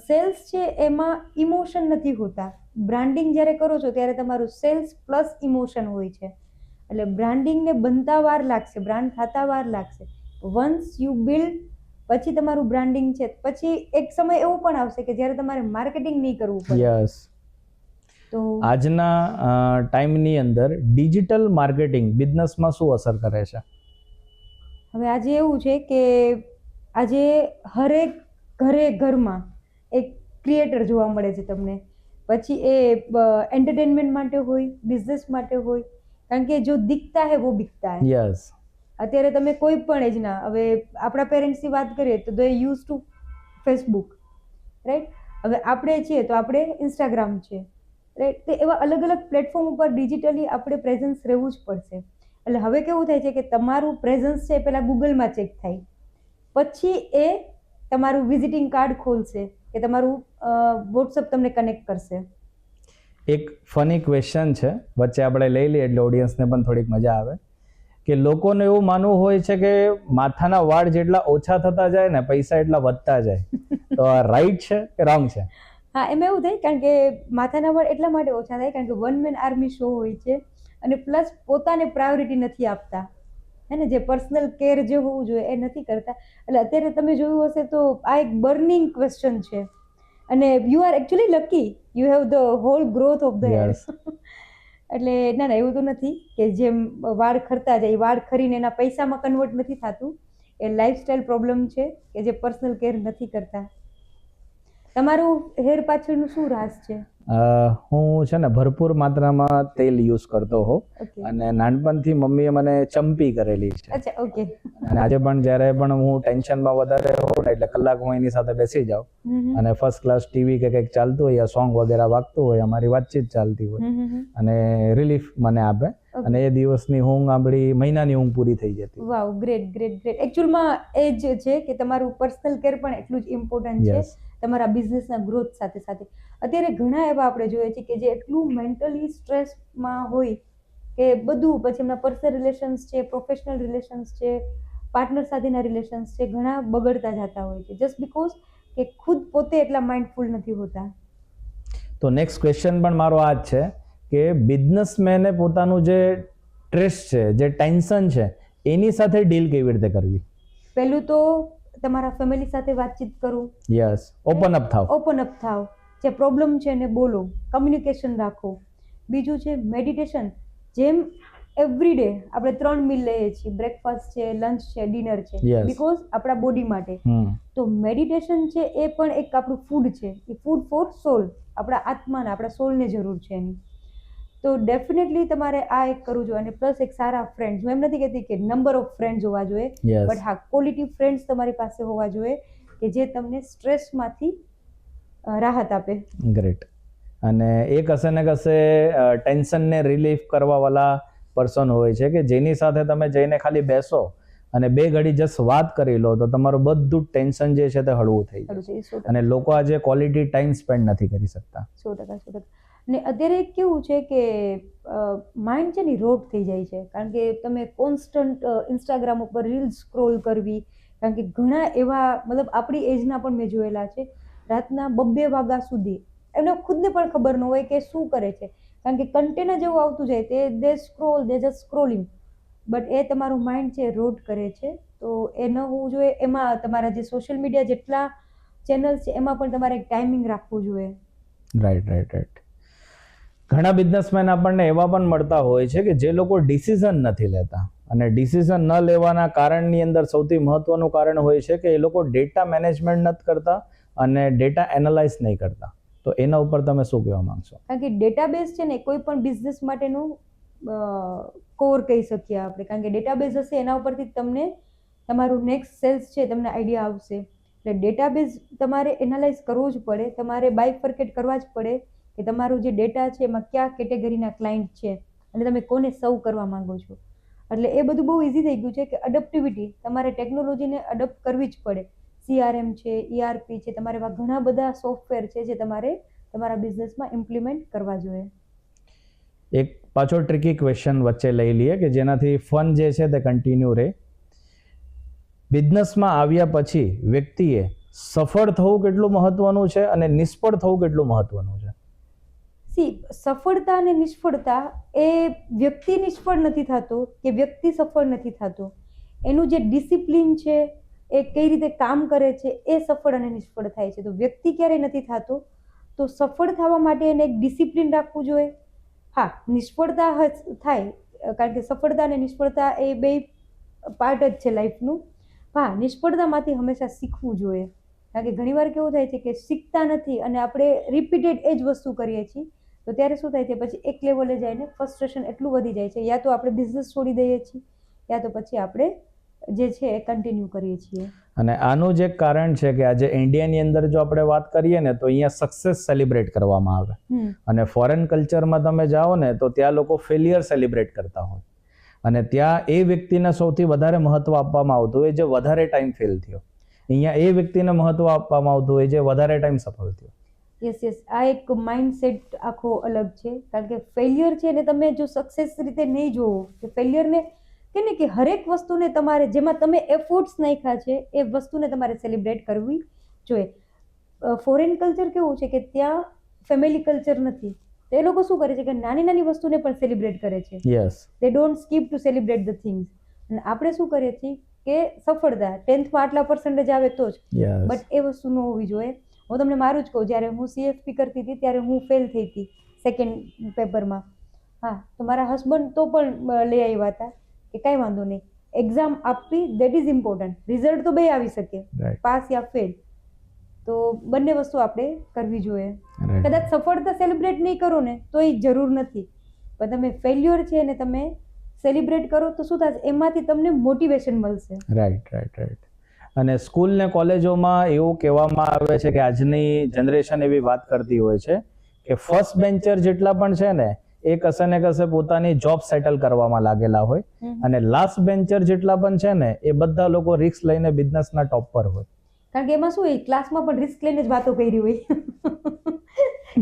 સેલ્સ છે એમાં ઇમોશન નથી હોતા. બ્રાન્ડિંગ જ્યારે કરો છો ત્યારે તમારું સેલ્સ પ્લસ ઇમોશન હોય છે. એટલે બ્રાન્ડિંગને બનતા વાર લાગશે, બ્રાન્ડ થતા વાર લાગશે. વન્સ યુ બિલ્ડ પછી તમારું બ્રાન્ડિંગ છે, પછી એક સમય એવો પણ આવશે કે જ્યારે તમારે માર્કેટિંગ નહીં કરવું પડે. યસ. તો આજના ટાઈમની અંદર ડિજિટલ માર્કેટિંગ બિઝનેસમાં શું અસર કરે છે? હવે આજે એવું છે કે આજે હરેક ઘરમાં એક ક્રિએટર જોવા મળે છે તમને. પછી એ એન્ટરટેનમેન્ટ માટે હોય, બિઝનેસ માટે હોય, કારણ કે જો દિખતા હે વો બિકતા હે. યસ. અત્યારે તમે કોઈ પણ એજના, હવે આપણા પેરેન્ટ્સની વાત કરીએ તો દે યુઝ ટુ ફેસબુક, રાઈટ? હવે આપણે છીએ તો આપણે ઇન્સ્ટાગ્રામ છે, રાઈટ? તો એવા અલગ અલગ પ્લેટફોર્મ ઉપર ડિજિટલી આપણે પ્રેઝન્સ રહેવું જ પડશે. એટલે હવે કેવું થાય છે કે તમારું પ્રેઝન્સ છે પહેલાં ગૂગલમાં ચેક થાય, પછી એ તમારું વિઝિટિંગ કાર્ડ ખોલશે કે તમારું વોટ્સઅપ તમને કનેક્ટ કરશે. એક ફની ક્વેશ્ચન છે, વચ્ચે આપણે લઈ લઈએ એટલે ઓડિયન્સને પણ થોડીક મજા આવે, કે લોકોને એવું માનવું હોય છે કે માથાના વાળ જેટલા ઓછા થતા જાય ને પૈસા એટલા વધતા જાય. તો આ રાઈટ છે કે રોંગ છે? હા, એમાં એવું થાય, કારણ કે માથાના વાળ એટલા માટે ઓછા થાય કારણ કે વન મેન આર્મી શો હોય છે અને પ્લસ પોતાને પ્રાયોરિટી નથી આપતા, હે ને? જે પર્સનલ કેર જે હોવું જોઈએ એ નથી કરતા. એટલે અત્યારે તમે જોયું હશે તો આ એક બર્નિંગ ક્વેશ્ચન છે અને you are actually lucky, you have the whole growth of the hair. એટલે ના એવું તો નથી કે જેમ વાળ ખરતા જાય, વાળ ખરીને એના પૈસામાં કન્વર્ટ નથી થતું. એ લાઈફસ્ટાઈલ પ્રોબ્લેમ છે કે જે પર્સનલ કેર નથી કરતા. તમારું હેર પાછળનું શું રાઝ છે? હું છે ને ભરપૂર માત્રામાં તેલ યુઝ કરતો હોઉં ઓકે. અને નાનપણથી મમ્મીએ મને ચંપી કરેલી છે. અચ્છા, ઓકે. અને આજે પણ જ્યારે પણ હું ટેન્શનમાં વધારે હોઉં ને એટલે કલાક હું એની સાથે બેસી જાઉં અને ફર્સ્ટ ક્લાસ ટીવી કે કંઈક ચાલતું હોય યા સોંગ વગેરે વાગતું હોય, અમારી વાતચીત ચાલતી હોય અને રિલીફ મને આપે. અને એ દિવસની ઊંઘ આપણી મહિનાની ઊંઘ પૂરી થઈ જતી. વાવ, ગ્રેટ ગ્રેટ ગ્રેટ. એકચ્યુઅલમાં એ જ છે કે તમારું પર્સનલ કેર પણ એટલું જ ઇમ્પોર્ટન્ટ છે Yes. તમારા બિઝનેસના ગ્રોથ સાથે સાથે. અત્યારે ઘણા એવા આપણે જોઈએ છે કે જે એટલું મેન્ટલી સ્ટ્રેસમાં હોય કે બધું, પછી એમના પર્સનલ રિલેશન્સ છે, પ્રોફેશનલ રિલેશન્સ છે, પાર્ટનર સાથેના રિલેશન્સ છે, ઘણા બગડતા જતા હોય છે જસ્ટ બીકોઝ કે ખુદ પોતે એટલા માઇન્ડફુલ નથી હોતા. તો નેક્સ્ટ ક્વેશ્ચન પણ મારો આ જ છે કે બિઝનેસમેને પોતાનું જે સ્ટ્રેસ છે, જે ટેન્શન છે, એની સાથે ડીલ કેવી રીતે કરવી? પહેલું તો તમારા ફેમિલી સાથે વાતચીત કરવું. યસ, ઓપન અપ થાવ. ઓપન અપ થાવ, જે પ્રોબ્લેમ છે એને બોલો, કમ્યુનિકેશન રાખો. બીજું છે મેડિટેશન. જેમ એવરી ડે આપણે 3 મીલ લઈએ છીએ, બ્રેકફાસ્ટ છે, લંચ છે, ડિનર છે, Yes. બીકોઝ આપણા બોડી માટે. હમ. તો મેડિટેશન છે એ પણ એક આપણું ફૂડ છે, એ ફૂડ ફોર સોલ, આપણા આત્માને, આપણા સોલને જરૂર છે એની. તો ડેફિનેટલી તમારે આ એક કરવું જોઈએ. અને પ્લસ એક સારા ફ્રેન્ડ્સ, હું એમ નથી કહેતી કે નંબર ઓફ ફ્રેન્ડ્સ હોવા જોઈએ, Yes. બટ હા, ક્વોલિટી ફ્રેન્ડ્સ તમારી પાસે હોવા જોઈએ કે જે તમને સ્ટ્રેસમાંથી રાહત આપે. ગ્રેટ. અને એ કશે ને કશે ટેન્શનને રિલીફ કરવાવાળા પર્સન હોય છે કે જેની સાથે તમે જઈને ખાલી બેસો અને 2 ઘડી જસ્ટ વાત કરી લો તો તમારું બધું ટેન્શન જે છે તે હળવું થઈ જાય. ખરું છે, એ 100%. અને લોકો આજે ક્વોલિટી ટાઈમ સ્પેન્ડ નથી કરી શકતા. 100%. ને અત્યારે કેવું છે કે માઇન્ડ છે ને રોટ થઈ જાય છે, કારણ કે તમે કોન્સ્ટન્ટ ઇન્સ્ટાગ્રામ ઉપર રીલ્સ સ્ક્રોલ કરવી, કારણ કે ઘણા એવા મતલબ આપણી એજના પણ મેં જોયેલા છે, રાતના 2-2 વાગ્યા સુધી એમને ખુદને પણ ખબર ન હોય કે શું કરે છે, કારણ કે કન્ટેનર જેવું આવતું જાય તે દે જસ્ટ સ્ક્રોલિંગ, બટ એ તમારું માઇન્ડ છે રોટ કરે છે. તો એ ન હોવું જોઈએ. એમાં તમારા જે સોશિયલ મીડિયા જેટલા ચેનલ્સ છે એમાં પણ તમારે એક ટાઈમિંગ રાખવું જોઈએ. રાઈટ. ઘણા બિઝનેસમેન આપણને એવા પણ મળતા હોય છે કે જે લોકો ડિસિઝન નથી લેતા, અને ડિસિઝન ન લેવાના કારણની અંદર સૌથી મહત્વનું કારણ હોય છે કે એ લોકો ડેટા મેનેજમેન્ટ નથી કરતા અને ડેટા એનાલાઇઝ નહીં કરતા. તો એના ઉપર તમે શું કહેવા માંગશો? કારણ કે ડેટાબેઝ છે ને કોઈ પણ બિઝનેસ માટેનું કોર કહી શકીએ આપણે, કારણ કે ડેટાબેઝ હશે એના ઉપરથી તમને તમારું નેક્સ્ટ સેલ્સ છે તમને આઈડિયા આવશે. એટલે ડેટાબેઝ તમારે એનાલાઇઝ કરવું જ પડે, તમારે બાયફર્કેટ કરવા જ પડે કે તમારું જે ડેટા છે એમાં કયા કેટેગરીના ક્લાયન્ટ છે અને તમે કોને સર્વ કરવા માંગો છો. એટલે એ બધું બહુ ઇઝી થઈ ગયું છે કે અડપ્ટિવિટી, તમારે ટેકનોલોજીને અડપ્ટ કરવી જ પડે. CRM છે, ERP છે, તમારે એવા ઘણા બધા સોફ્ટવેર છે જે તમારે તમારા બિઝનેસમાં ઇમ્પ્લિમેન્ટ કરવા જોઈએ. એક પાછો ટ્રિકી ક્વેશ્ચન વચ્ચે લઈ લઈએ કે જેનાથી ફન જે છે તે કન્ટિન્યુ રહે. બિઝનેસમાં આવ્યા પછી વ્યક્તિએ સફળ થવું કેટલું મહત્વનું છે અને નિષ્ફળ થવું કેટલું મહત્વનું છે? સફળતા અને નિષ્ફળતા એ વ્યક્તિ નિષ્ફળ નથી થતો કે વ્યક્તિ સફળ નથી થતો, એનું જે ડિસિપ્લિન છે એ કઈ રીતે કામ કરે છે એ સફળ અને નિષ્ફળ થાય છે. તો વ્યક્તિ ક્યારેય નથી થતો, તો સફળ થવા માટે એને એક ડિસિપ્લિન રાખવું જોઈએ. હા, નિષ્ફળતા થાય, કારણ કે સફળતા અને નિષ્ફળતા એ બે પાર્ટ જ છે લાઈફનું. હા, નિષ્ફળતામાંથી હંમેશા શીખવું જોઈએ, કારણ કે ઘણીવાર કેવું થાય છે કે શીખતા નથી અને આપણે રિપીટેડ એ જ વસ્તુ કરીએ છીએ, તો ત્યારે શું થાય છે પછી એક લેવલે જઈને ફ્રસ્ટ્રેશન એટલું વધી જાય છે, યા તો આપણે બિઝનેસ છોડી દઈએ છીએ યા તો પછી આપણે જે છે એ કન્ટિન્યુ કરીએ છીએ. અને આનું જ એક કારણ છે કે આજે ઇન્ડિયાની અંદર જો આપણે વાત કરીએ ને તો અહીંયા સક્સેસ સેલિબ્રેટ કરવામાં આવે, અને ફોરેન કલ્ચરમાં તમે જાઓ ને તો ત્યાં લોકો ફેલિયર સેલિબ્રેટ કરતા હોય, અને ત્યાં એ વ્યક્તિને સૌથી વધારે મહત્વ આપવામાં આવતું હોય જે વધારે ટાઈમ ફેલ થયો. અહીંયા એ વ્યક્તિને મહત્વ આપવામાં આવતું હોય જે વધારે ટાઈમ સફળ થયો. યસ, આ એક માઇન્ડસેટ આખો અલગ છે, કારણ કે ફેલિયર છે ને તમે જો સક્સેસ રીતે નહીં જોવો કે ફેલિયરને કે હરેક વસ્તુને તમારે જેમાં તમે એફર્ટ્સ નાખ્યા છે એ વસ્તુને તમારે સેલિબ્રેટ કરવી જોઈએ. ફોરેન કલ્ચર કેવું છે કે ત્યાં ફેમિલી કલ્ચર નથી, તો એ લોકો શું કરે છે કે નાની નાની વસ્તુને પણ સેલિબ્રેટ કરે છે. Yes, they don't skip to celebrate the things. અને આપણે શું કરીએ છીએ કે સફળતા 10thમાં આટલા પર્સન્ટેજ આવે તો જ, બટ એ વસ્તુ ન હોવી જોઈએ. હું તમને મારું જ કહું, જ્યારે હું CFP કરતી હતી ત્યારે હું ફેલ થઈ હતી સેકન્ડ પેપરમાં. હા, તો મારા હસબન્ડ તો પણ લઈ આવ્યા હતા કે કાંઈ વાંધો નહીં, એક્ઝામ આપવી દેટ ઇઝ ઇમ્પોર્ટન્ટ, રિઝલ્ટ તો બે આવી શકે, પાસ યા ફેલ, તો બંને વસ્તુ આપણે કરવી જોઈએ. કદાચ સફળતા સેલિબ્રેટ નહીં કરો ને તો એ જરૂર નથી, પણ તમે ફેલ્યોર છે ને તમે સેલિબ્રેટ કરો તો શું થશે, એમાંથી તમને મોટિવેશન મળશે. રાઈટ. અને સ્કૂલ ને કોલેજોમાં એવું કહેવામાં આવે છે કે આજની જનરેશન એવી વાત કરતી હોય છે કે ફર્સ્ટ બેન્ચર જેટલા પણ છે ને એ કશે ને કશે પોતાની જોબ સેટલ કરવામાં લાગેલા હોય, અને લાસ્ટ બેન્ચર જેટલા પણ છે ને એ બધા લોકો રિસ્ક લઈને બિઝનેસના ટોપ પર હોય. કારણ કે એમાં શું હોય, ક્લાસમાં પણ રિસ્ક લઈને જ વાતો કરી હોય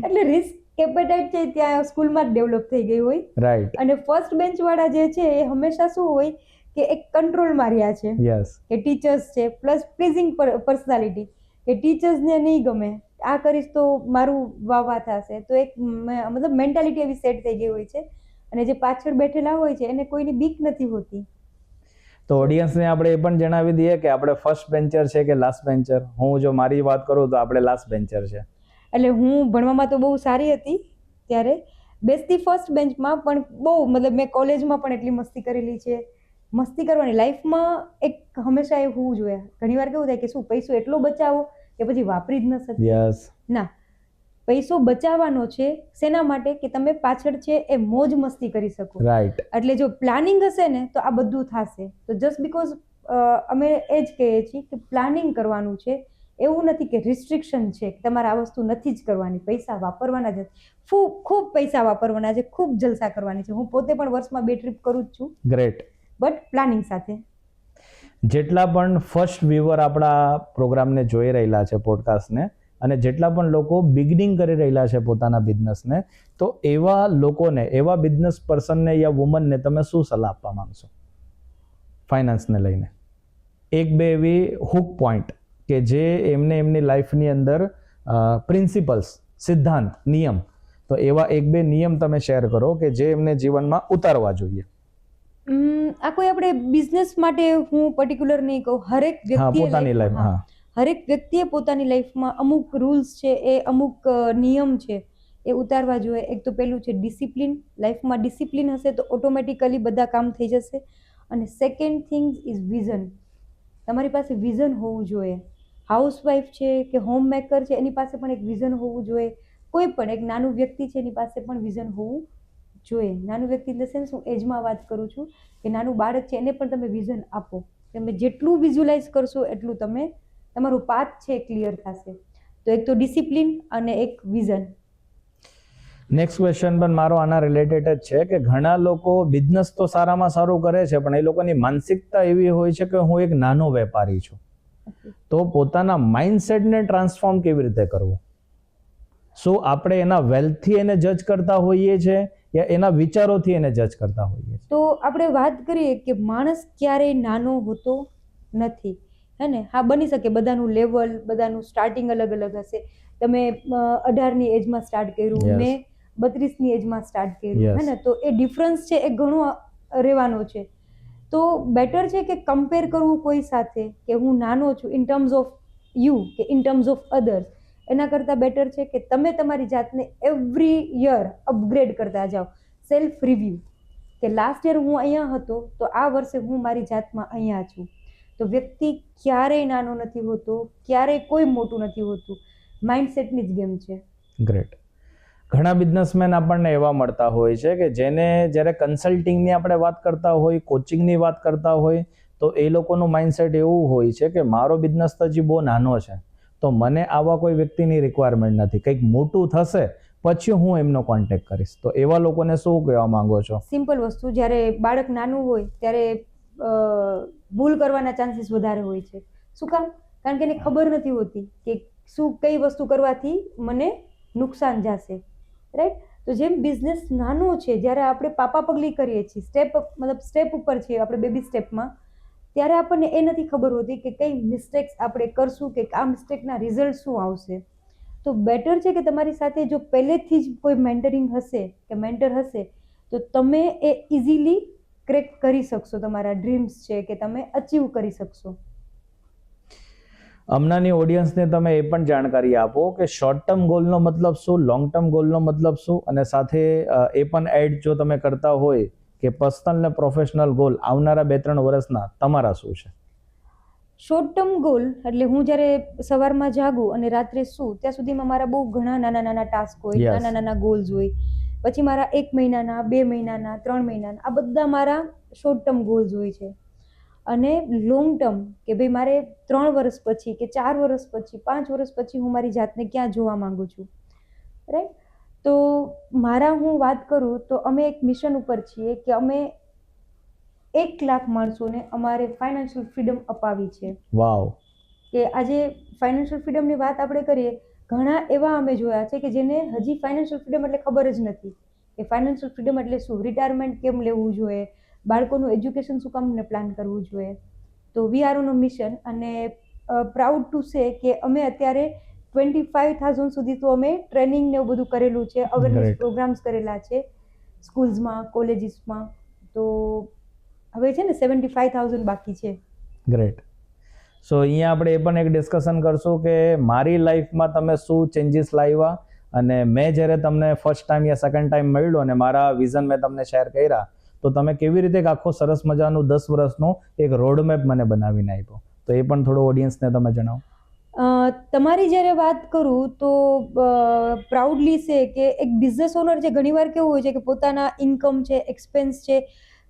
એટલે રિસ્ક કેપેટાઇટ છે ત્યાં સ્કૂલમાં જ ડેવલપ થઈ ગઈ હોય. રાઈટ. અને ફર્સ્ટ બેન્ચ વાળા જે છે એ હંમેશા શું હોય કે એક કંટ્રોલમાં રહ્યા છે, યસ. કે ટીચર્સ છે પ્લસ પ્લીઝિંગ પર્સનાલિટી, કે ટીચર્સને નહીં ગમે, આ કરીશ તો મારું વાહ થશે, તો એક મતલબ મેન્ટાલિટી એવી સેટ થઈ ગઈ હોય છે. અને જે પાછળ બેઠેલા હોય છે એને કોઈની બીક નથી હોતી. તો ઓડિયન્સને આપણે એ પણ જણાવી દઈએ કે આપણે ફર્સ્ટ બેન્ચર છે કે લાસ્ટ બેન્ચર. હું જો મારી વાત કરું તો આપણે લાસ્ટ બેન્ચર છે. એટલે હું ભણવામાં તો બહુ સારી હતી ત્યારે, બેસતી ફર્સ્ટ બેન્ચમાં, પણ બહુ મતલબ મેં કોલેજમાં પણ એટલી મસ્તી કરેલી છે. મસ્તી કરવાની લાઈફમાં એક હંમેશા એ હોવું જોઈએ. ઘણીવાર કેવું થાય કે શું પૈસો એટલો બચાવો કે પછી વાપરી જ ન શકીએ. યસ. ના, પૈસો બચાવવાનો છે શેના માટે કે તમે પાછળ છે એ મોજ મસ્તી કરી શકો. રાઈટ. એટલે જો પ્લાનિંગ હશે ને તો આ બધું થશે. તો જસ્ટ બીકોઝ અમે એ જ કહીએ છીએ કે પ્લાનિંગ કરવાનું છે, એવું નથી કે રિસ્ટ્રિક્શન છે કે તમારે આ વસ્તુ નથી જ કરવાની. પૈસા વાપરવાના જ, ખૂબ પૈસા વાપરવાના છે, ખૂબ જલસા કરવાની છે. હું પોતે પણ વર્ષમાં 2 ટ્રીપ કરું જ છું. ગ્રેટ. બટ પ્લાનિંગ સાથે. જેટલા પણ ફર્સ્ટ વ્યુઅર આપણા પ્રોગ્રામને જોઈ રહેલા છે, પોડકાસ્ટને, અને જેટલા પણ લોકો બિગનિંગ કરી રહેલા છે પોતાના બિઝનેસને, તો એવા લોકોને, એવા બિઝનેસ પર્સનને યા વુમનને તમે શું સલાહ આપવા માંગશો ફાઇનાન્સને લઈને? એક બે એવી હુક પોઈન્ટ કે જે એમને એમની લાઈફની અંદર પ્રિન્સિપલ્સ, સિદ્ધાંત, નિયમ, તો એવા એક બે નિયમ તમે શેર કરો કે જે એમને જીવનમાં ઉતારવા જોઈએ. આ કોઈ આપણે બિઝનેસ માટે હું પર્ટિક્યુલર નહીં કહું, હરેક વ્યક્તિ પોતાની લાઈફ, હા, હરેક વ્યક્તિએ પોતાની લાઈફમાં અમુક રૂલ્સ છે, એ અમુક નિયમ છે એ ઉતારવા જોઈએ. એક તો પહેલું છે ડિસિપ્લિન. લાઈફમાં ડિસિપ્લિન હશે તો ઓટોમેટિકલી બધા કામ થઈ જશે. અને સેકન્ડ થિંગ ઇઝ વિઝન. તમારી પાસે વિઝન હોવું જોઈએ. હાઉસવાઈફ છે કે હોમ મેકર છે એની પાસે પણ એક વિઝન હોવું જોઈએ. કોઈ પણ એક નાનું વ્યક્તિ છે એની પાસે પણ વિઝન હોવું જોઈએ. નાનું વ્યક્તિ ઇન ધ સેન્સ હું એજમાં વાત કરું છું કે નાનું બાળક છે એને પણ તમે વિઝન આપો. તમે જેટલું વિઝ્યુલાઇઝ કરશો એટલું તમે તમારું પાથ છે ક્લિયર થશે. તો એક તો ડિસિપ્લિન અને એક વિઝન. નેક્સ્ટ ક્વેશ્ચન પણ મારો આના રિલેટેડ જ છે કે ઘણા લોકો બિઝનેસ તો સારામાં સારું કરે છે, પણ એ લોકોની માનસિકતા એવી હોય છે કે હું એક નાનો વેપારી છું. તો પોતાના માઇન્ડસેટને ટ્રાન્સફોર્મ કેવી રીતે કરવું? શું આપણે એના વેલ્થથી એને જજ કરતા હોઈએ છીએ યા એના વિચારોથી એને જજ કરતા હોઈએ છીએ? તો આપણે વાત કરીએ કે માણસ ક્યારેય નાનો હોતો નથી, હે ને? હા, બની શકે બધાનું લેવલ, બધાનું સ્ટાર્ટિંગ અલગ અલગ હશે. તમે 18ની એજમાં સ્ટાર્ટ કર્યું, મેં 32ની એજમાં સ્ટાર્ટ કર્યું, હે ને? તો એ ડિફરન્સ છે એ ઘણો રહેવાનો છે. તો બેટર છે કે કમ્પેર કરવું કોઈ સાથે કે હું નાનો છું ઇન ટર્મ્સ ઓફ યુ કે ઇન ટર્મ્સ ઓફ અધર્સ, એના કરતાં બેટર છે કે તમે તમારી જાતને એવરી યર અપગ્રેડ કરતા જાઓ. સેલ્ફ રિવ્યૂ કે લાસ્ટ યર હું અહીંયા હતો તો આ વર્ષે હું મારી જાતમાં અહીંયા છું. તો વ્યક્તિ ક્યારેય નાનો નથી હોતો, ક્યારેય કોઈ મોટું નથી હોતું. માઇન્ડસેટની જ ગેમ છે. ગ્રેટ. ઘણા બિઝનેસમેન આપણને એવા મળતા હોય છે કે જેને જ્યારે કન્સલ્ટિંગની આપણે વાત કરતા હોય, કોચિંગની વાત કરતા હોય, તો એ લોકોનું માઇન્ડસેટ એવું હોય છે કે મારો બિઝનેસ તો હજી બહુ નાનો છે, તો મને આવા કોઈ વ્યક્તિની રિક્વાયરમેન્ટ નથી, કંઈક મોટું થશે પછી હું એમનો કોન્ટેક્ટ કરીશ. તો એવા લોકોને શું કહેવા માંગો છો? સિમ્પલ વસ્તુ, જ્યારે બાળક નાનું હોય ત્યારે ભૂલ કરવાના ચાન્સીસ વધારે હોય છે. શું કામ? કારણ કે એને ખબર નથી હોતી કે શું કઈ વસ્તુ કરવાથી મને નુકસાન જશે, રાઈટ? તો જેમ બિઝનેસ નાનો છે, જ્યારે આપણે પાપા પગલી કરીએ છીએ, સ્ટેપ ઉપર છીએ આપણે બેબી સ્ટેપમાં, ત્યારે આપણને એ નથી ખબર હોતી કે કઈ મિસ્ટેક્સ આપણે કરશું કે આ મિસ્ટેકના રિઝલ્ટ શું આવશે. તો બેટર છે કે તમારી સાથે જો પહેલેથી જ કોઈ મેન્ટરિંગ હશે કે મેન્ટર હશે તો તમે એ ઇઝીલી ક્રેક કરી શકશો. તમારા ડ્રીમ્સ છે કે તમે અચીવ કરી શકશો. હમણાંની ઓડિયન્સને તમે એ પણ જાણકારી આપો કે શોર્ટ ટર્મ ગોલનો મતલબ શું, લોંગ ટર્મ ગોલનો મતલબ શું, અને સાથે એ પણ એડ જો તમે કરતા હોય કે પર્સનલ ને પ્રોફેશનલ ગોલ આવનારા 2-3 વર્ષના તમારા શું છે? શોર્ટ ટર્મ ગોલ એટલે હું જ્યારે સવારમાં જાગું અને રાત્રે સૂઉં ત્યાં સુધીમાં મારા બહુ ઘણા નાના નાના ટાસ્ક હોય, નાના નાના ગોલ્સ હોય. પછી મારા 1 મહિનાના, 2 મહિનાના, 3 મહિનાના, આ બધા મારા શોર્ટ ટર્મ ગોલ્સ હોય છે. અને લોંગ ટર્મ કે ભાઈ મારે 3 વર્ષ પછી કે 4 વર્ષ પછી, 5 વર્ષ પછી હું મારી જાતને ક્યાં જોવા માંગુ છું, રાઈટ? તો હું વાત કરું તો અમે એક મિશન ઉપર છીએ કે અમે 1 લાખ માણસોને અમારે ફાઇનાન્શિયલ ફ્રીડમ અપાવી છે. વાવ. કે આજે ફાઇનાન્શિયલ ફ્રીડમની વાત આપણે કરીએ, ઘણા એવા અમે જોયા છે કે જેને હજી ફાઇનાન્શિયલ ફ્રીડમ એટલે ખબર જ નથી કે ફાઇનાન્શિયલ ફ્રીડમ એટલે શું, રિટાયરમેન્ટ કેમ લેવું જોઈએ, બાળકોનું એજ્યુકેશન શું કામ પ્લાન કરવું જોઈએ. તો we are on a mission અને પ્રાઉડ ટુ સે કે અમે અત્યારે 25,000 સુધી તો અમે ટ્રેનિંગ ને એવું બધું કરેલું છે, અવેરનેસ Great. પ્રોગ્રામ્સ કરેલા છે સ્કૂલ્સમાં, કોલેજીસમાં. તો હવે છે ને 75,000 બાકી છે. ગ્રેટ. સો અહીંયા આપણે એ પણ એક ડિસ્કશન કરશું કે મારી લાઈફમાં તમે શું ચેન્જીસ લાવ્યા, અને મેં જ્યારે તમને ફર્સ્ટ ટાઈમ યા સેકન્ડ ટાઈમ મળ્યો અને મારા વિઝન મેં તમને શેર કર્યા, તો તમે કેવી રીતે એક આખો સરસ મજાનું 10 વર્ષનું એક રોડમેપ મને બનાવીને આપ્યો. તો એ પણ થોડું ઓડિયન્સને તમે જણાવો. તમારી જ્યારે વાત કરું તો પ્રાઉડલી છે કે એક બિઝનેસ ઓનર જે ઘણીવાર કેવું હોય છે કે પોતાના ઇન્કમ છે, એક્સપેન્સ છે,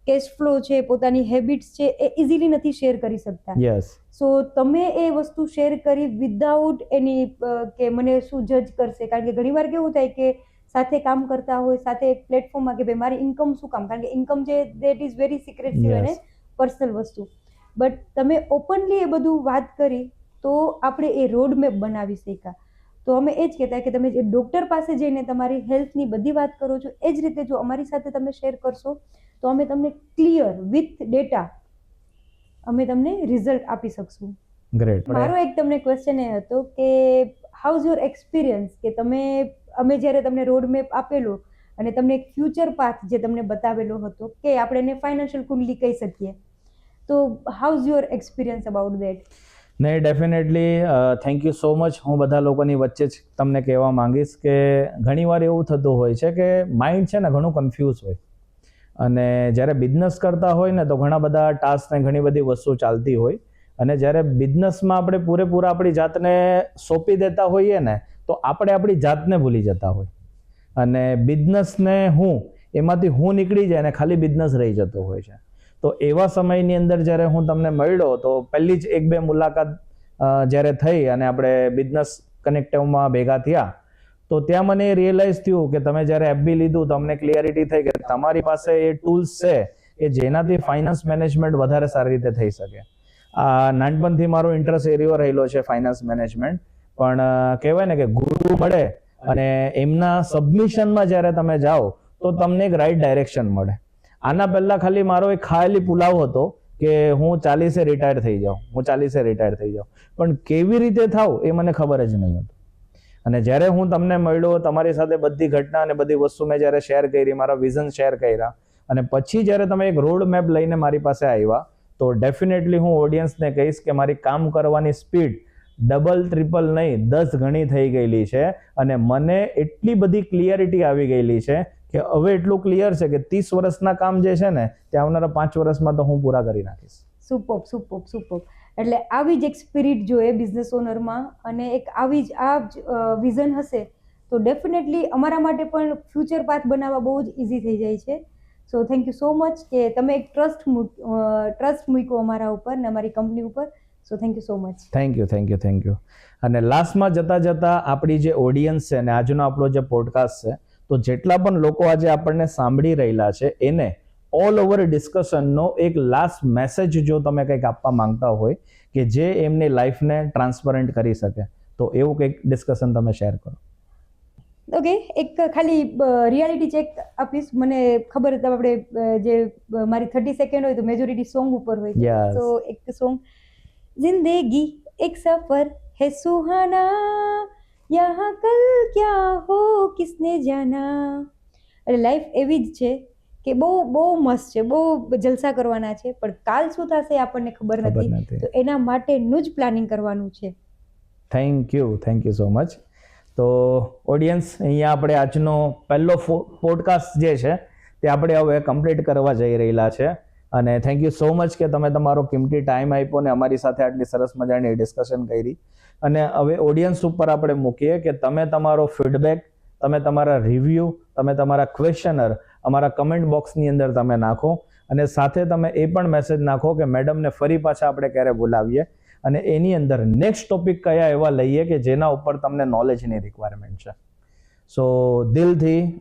કેશ ફ્લો છે, પોતાની હેબિટ્સ છે, એ ઇઝીલી નથી શેર કરી શકતા. યસ. સો તમે એ વસ્તુ શેર કરી વિધાઉટ એની કે મને શું જજ કરશે, કારણ કે ઘણીવાર કેવું થાય કે સાથે કામ કરતા હોય, સાથે એક પ્લેટફોર્મમાં કે ભાઈ મારી ઇન્કમ શું કામ, કારણ કે ઇન્કમ જે દેટ ઇઝ વેરી સિક્રેટિવ અને પર્સનલ વસ્તુ. બટ તમે ઓપનલી એ બધું વાત કરી તો આપણે એ રોડમેપ બનાવી શક્યા. તો અમે એ જ કહેતા કે તમે જે ડૉક્ટર પાસે જઈને તમારી હેલ્થની બધી વાત કરો છો, એ જ રીતે જો અમારી સાથે તમે શેર કરશો તો અમે તમને ક્લિયર વિથ ડેટા અમે તમને રિઝલ્ટ આપી શકશું. ગ્રેટ. મારો એક તમને ક્વેશ્ચન એ હતો કે હાઉઝ યોર એક્સપિરિયન્સ, કે અમે જ્યારે તમને રોડમેપ આપેલો અને તમને એક ફ્યુચર પાથ જે તમને બતાવેલો હતો કે આપણે એને ફાઇનાન્શિયલ કુંડલી કહી શકીએ, તો how's your experience about that? નહીં, definitely thank you so much. હું બધા લોકોની વચ્ચે જ તમને કહેવા માંગીશ કે ઘણીવાર એવું થતું હોય છે કે માઇન્ડ છે ને ઘણું કન્ફ્યુઝ હોય, અને જ્યારે બિઝનેસ કરતા હોય ને તો ઘણા બધા ટાસ્ક ને ઘણી બધી વસ્તુ ચાલતી હોય, અને જ્યારે બિઝનેસમાં આપણે પૂરેપૂરા આપણી જાતને સોંપી દેતા હોઈએ ને તો આપણે આપણી જાતને ભૂલી જતા હોય, અને બિઝનેસને એમાંથી નીકળી જાય અને ખાલી બિઝનેસ રહી જતો હોય છે. તો એવા સમયની અંદર જ્યારે હું તમને મળ્યો તો પહેલી જ 1-2 મુલાકાત જ્યારે થઈ અને આપણે બિઝનેસ કનેક્ટિવમાં ભેગા થયા, તો ત્યાં મને રિયલાઇઝ થયું કે તમે જ્યારે એફબી લીધું તો અમને ક્લિયરિટી થઈ કે તમારી પાસે એ ટૂલ્સ છે કે જેનાથી ફાઇનાન્સ મેનેજમેન્ટ વધારે સારી રીતે થઈ શકે. નાનપણથી મારો ઇન્ટરેસ્ટ એરિયો રહેલો છે ફાઇનાન્સ મેનેજમેન્ટ, પણ કહેવાય ને કે ગુરુ મળે અને એમના સબમિશનમાં જ્યારે તમે જાઓ તો તમને એક રાઈટ ડાયરેક્શન મળે. આના પહેલા ખાલી મારો એક ખાલી પુલાવ હતો કે હું 40 રિટાયર થઈ જાઉં, પણ કેવી રીતે થાવ એ મને ખબર જ નહીં હતું. અને જ્યારે હું તમને મળ્યો, તમારી સાથે બધી ઘટના અને બધી વસ્તુ મેં જ્યારે શેર કરી, મારા વિઝન શેર કર્યા, અને પછી જ્યારે તમે એક રોડ મેપ લઈને મારી પાસે આવ્યા, તો ડેફિનેટલી હું ઓડિયન્સને કહીશ કે મારી કામ કરવાની સ્પીડ ડબલ ટ્રિપલ નહીં 10 ગણી થઈ ગયેલી છે, અને મને એટલી બધી ક્લિયરિટી આવી ગયેલી છે કે હવે એટલું ક્લિયર છે કે 30 વર્ષના કામ જે છે ને તે આવનારા 5 વર્ષમાં તો હું પૂરા કરી નાખીશ. સુપર. એટલે આવી જ એક સ્પિરિટ જોઈએ બિઝનેસ ઓનરમાં, અને એક આવી જ વિઝન હશે તો ડેફિનેટલી અમારા માટે પણ ફ્યુચર પાથ બનાવવા બહુ જ ઇઝી થઈ જાય છે. So thank you so much કે તમે એક ટ્રસ્ટ મૂક્યો અમારા ઉપર ને અમારી કંપની ઉપર. So thank you so much. Thank you. અને લાસ્ટમાં જતા આપણી જે ઓડિયન્સ છે ને આજનો આપણો જે પોડકાસ્ટ છે, તો જેટલા પણ લોકો આજે આપણને સાંભળી રહેલા છે એને ઓલ ઓવર ડિસ્કશનનો એક લાસ્ટ મેસેજ જો તમે કંઈક આપવા માંગતા હોય કે જે એમની લાઈફને ટ્રાન્સપરન્ટ કરી શકે, તો એવું કંઈક ડિસ્કશન તમે શેર કરો. ઓકે, એક ખાલી રિયાલિટી ચેક આપીશ. મને ખબર હતી આપણે જે મારી 30 સેકન્ડ હોય તો મેજોરિટી સોંગ ઉપર હોય છે. તો એક સોંગ, જિંદગી એક સફર હે સુહાના, યહાં કલ ક્યા હો કિસને જાના. એટલે લાઈફ એવી જ છે કે બહુ મસ્ત છે, બહુ જલસા કરવાના છે, પણ કાલ શું થશે આપણને ખબર નથી. તો એના માટેનું જ પ્લાનિંગ કરવાનું છે. Thank you so much. તો ઓડિયન્સ, અહીંયા આપણે આજનો પહેલો પોડકાસ્ટ જે છે તે આપણે હવે કમ્પ્લીટ કરવા જઈ રહેલા છે, અને થેન્ક યુ સો મચ કે તમે તમારો કિંમતી ટાઈમ આપ્યો ને અમારી સાથે આટલી સરસ મજાની ડિસ્કશન કરી. અને હવે ઓડિયન્સ ઉપર આપણે મૂકીએ કે તમે તમારો ફીડબેક, તમે તમારા રિવ્યૂ, તમે તમારા ક્વેશ્ચનર અમારા કમેન્ટ બોક્સની અંદર તમે નાખો, અને સાથે તમે એ પણ મેસેજ નાખો કે મેડમને ફરી પાછા આપણે ક્યારે બોલાવીએ, અને એની અંદર નેક્સ્ટ ટોપિક કયા એવા લઈએ કે જેના ઉપર તમને નોલેજની રિક્વાયરમેન્ટ છે. સો દિલથી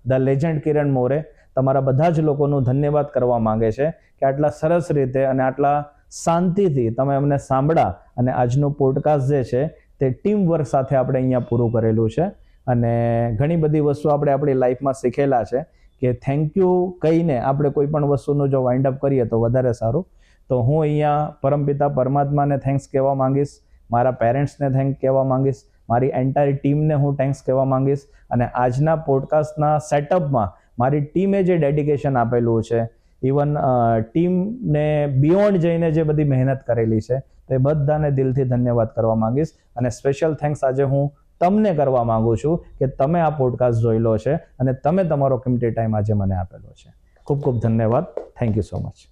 ધ લેજન્ડ કિરણ મોરે તમારા બધા જ લોકોનું ધન્યવાદ કરવા માંગે છે કે આટલા સરસ રીતે અને આટલા શાંતિથી તમે અમને સાંભળ્યા અને આજનું પોડકાસ્ટ જે છે તે ટીમ વર્ક સાથે આપણે અહીંયા પૂરું કરેલું છે. અને ઘણી બધી વસ્તુ આપણે આપણી લાઈફમાં શીખેલા છે કે થેન્ક યુ કહીને આપણે કોઈ પણ વસ્તુનું જો વાઇન્ડ અપ કરીએ તો વધારે સારું. તો હું અહીંયા પરમપિતા પરમાત્માને થેન્ક્સ કહેવા માંગીશ, મારા પેરેન્ટ્સને થેન્ક કહેવા માંગીશ, મારી એન્ટાયર ટીમને હું થેન્ક્સ કહેવા માંગીશ. અને આજના પોડકાસ્ટના સેટઅપમાં મારી ટીમે જે ડેડિકેશન આપેલું છે, ઇવન ટીમને બિયોન્ડ જઈને જે બધી મહેનત કરેલી છે, તે બધાને દિલથી ધન્યવાદ કરવા માંગીશ. અને સ્પેશિયલ થેન્ક્સ આજે હું તમને કરવા માંગુ છું કે તમે આ પોડકાસ્ટ જોયેલો છે અને તમે તમારો કિંમતી ટાઈમ આજે મને આપેલો છે. ખૂબ ખૂબ ધન્યવાદ. Thank you so much.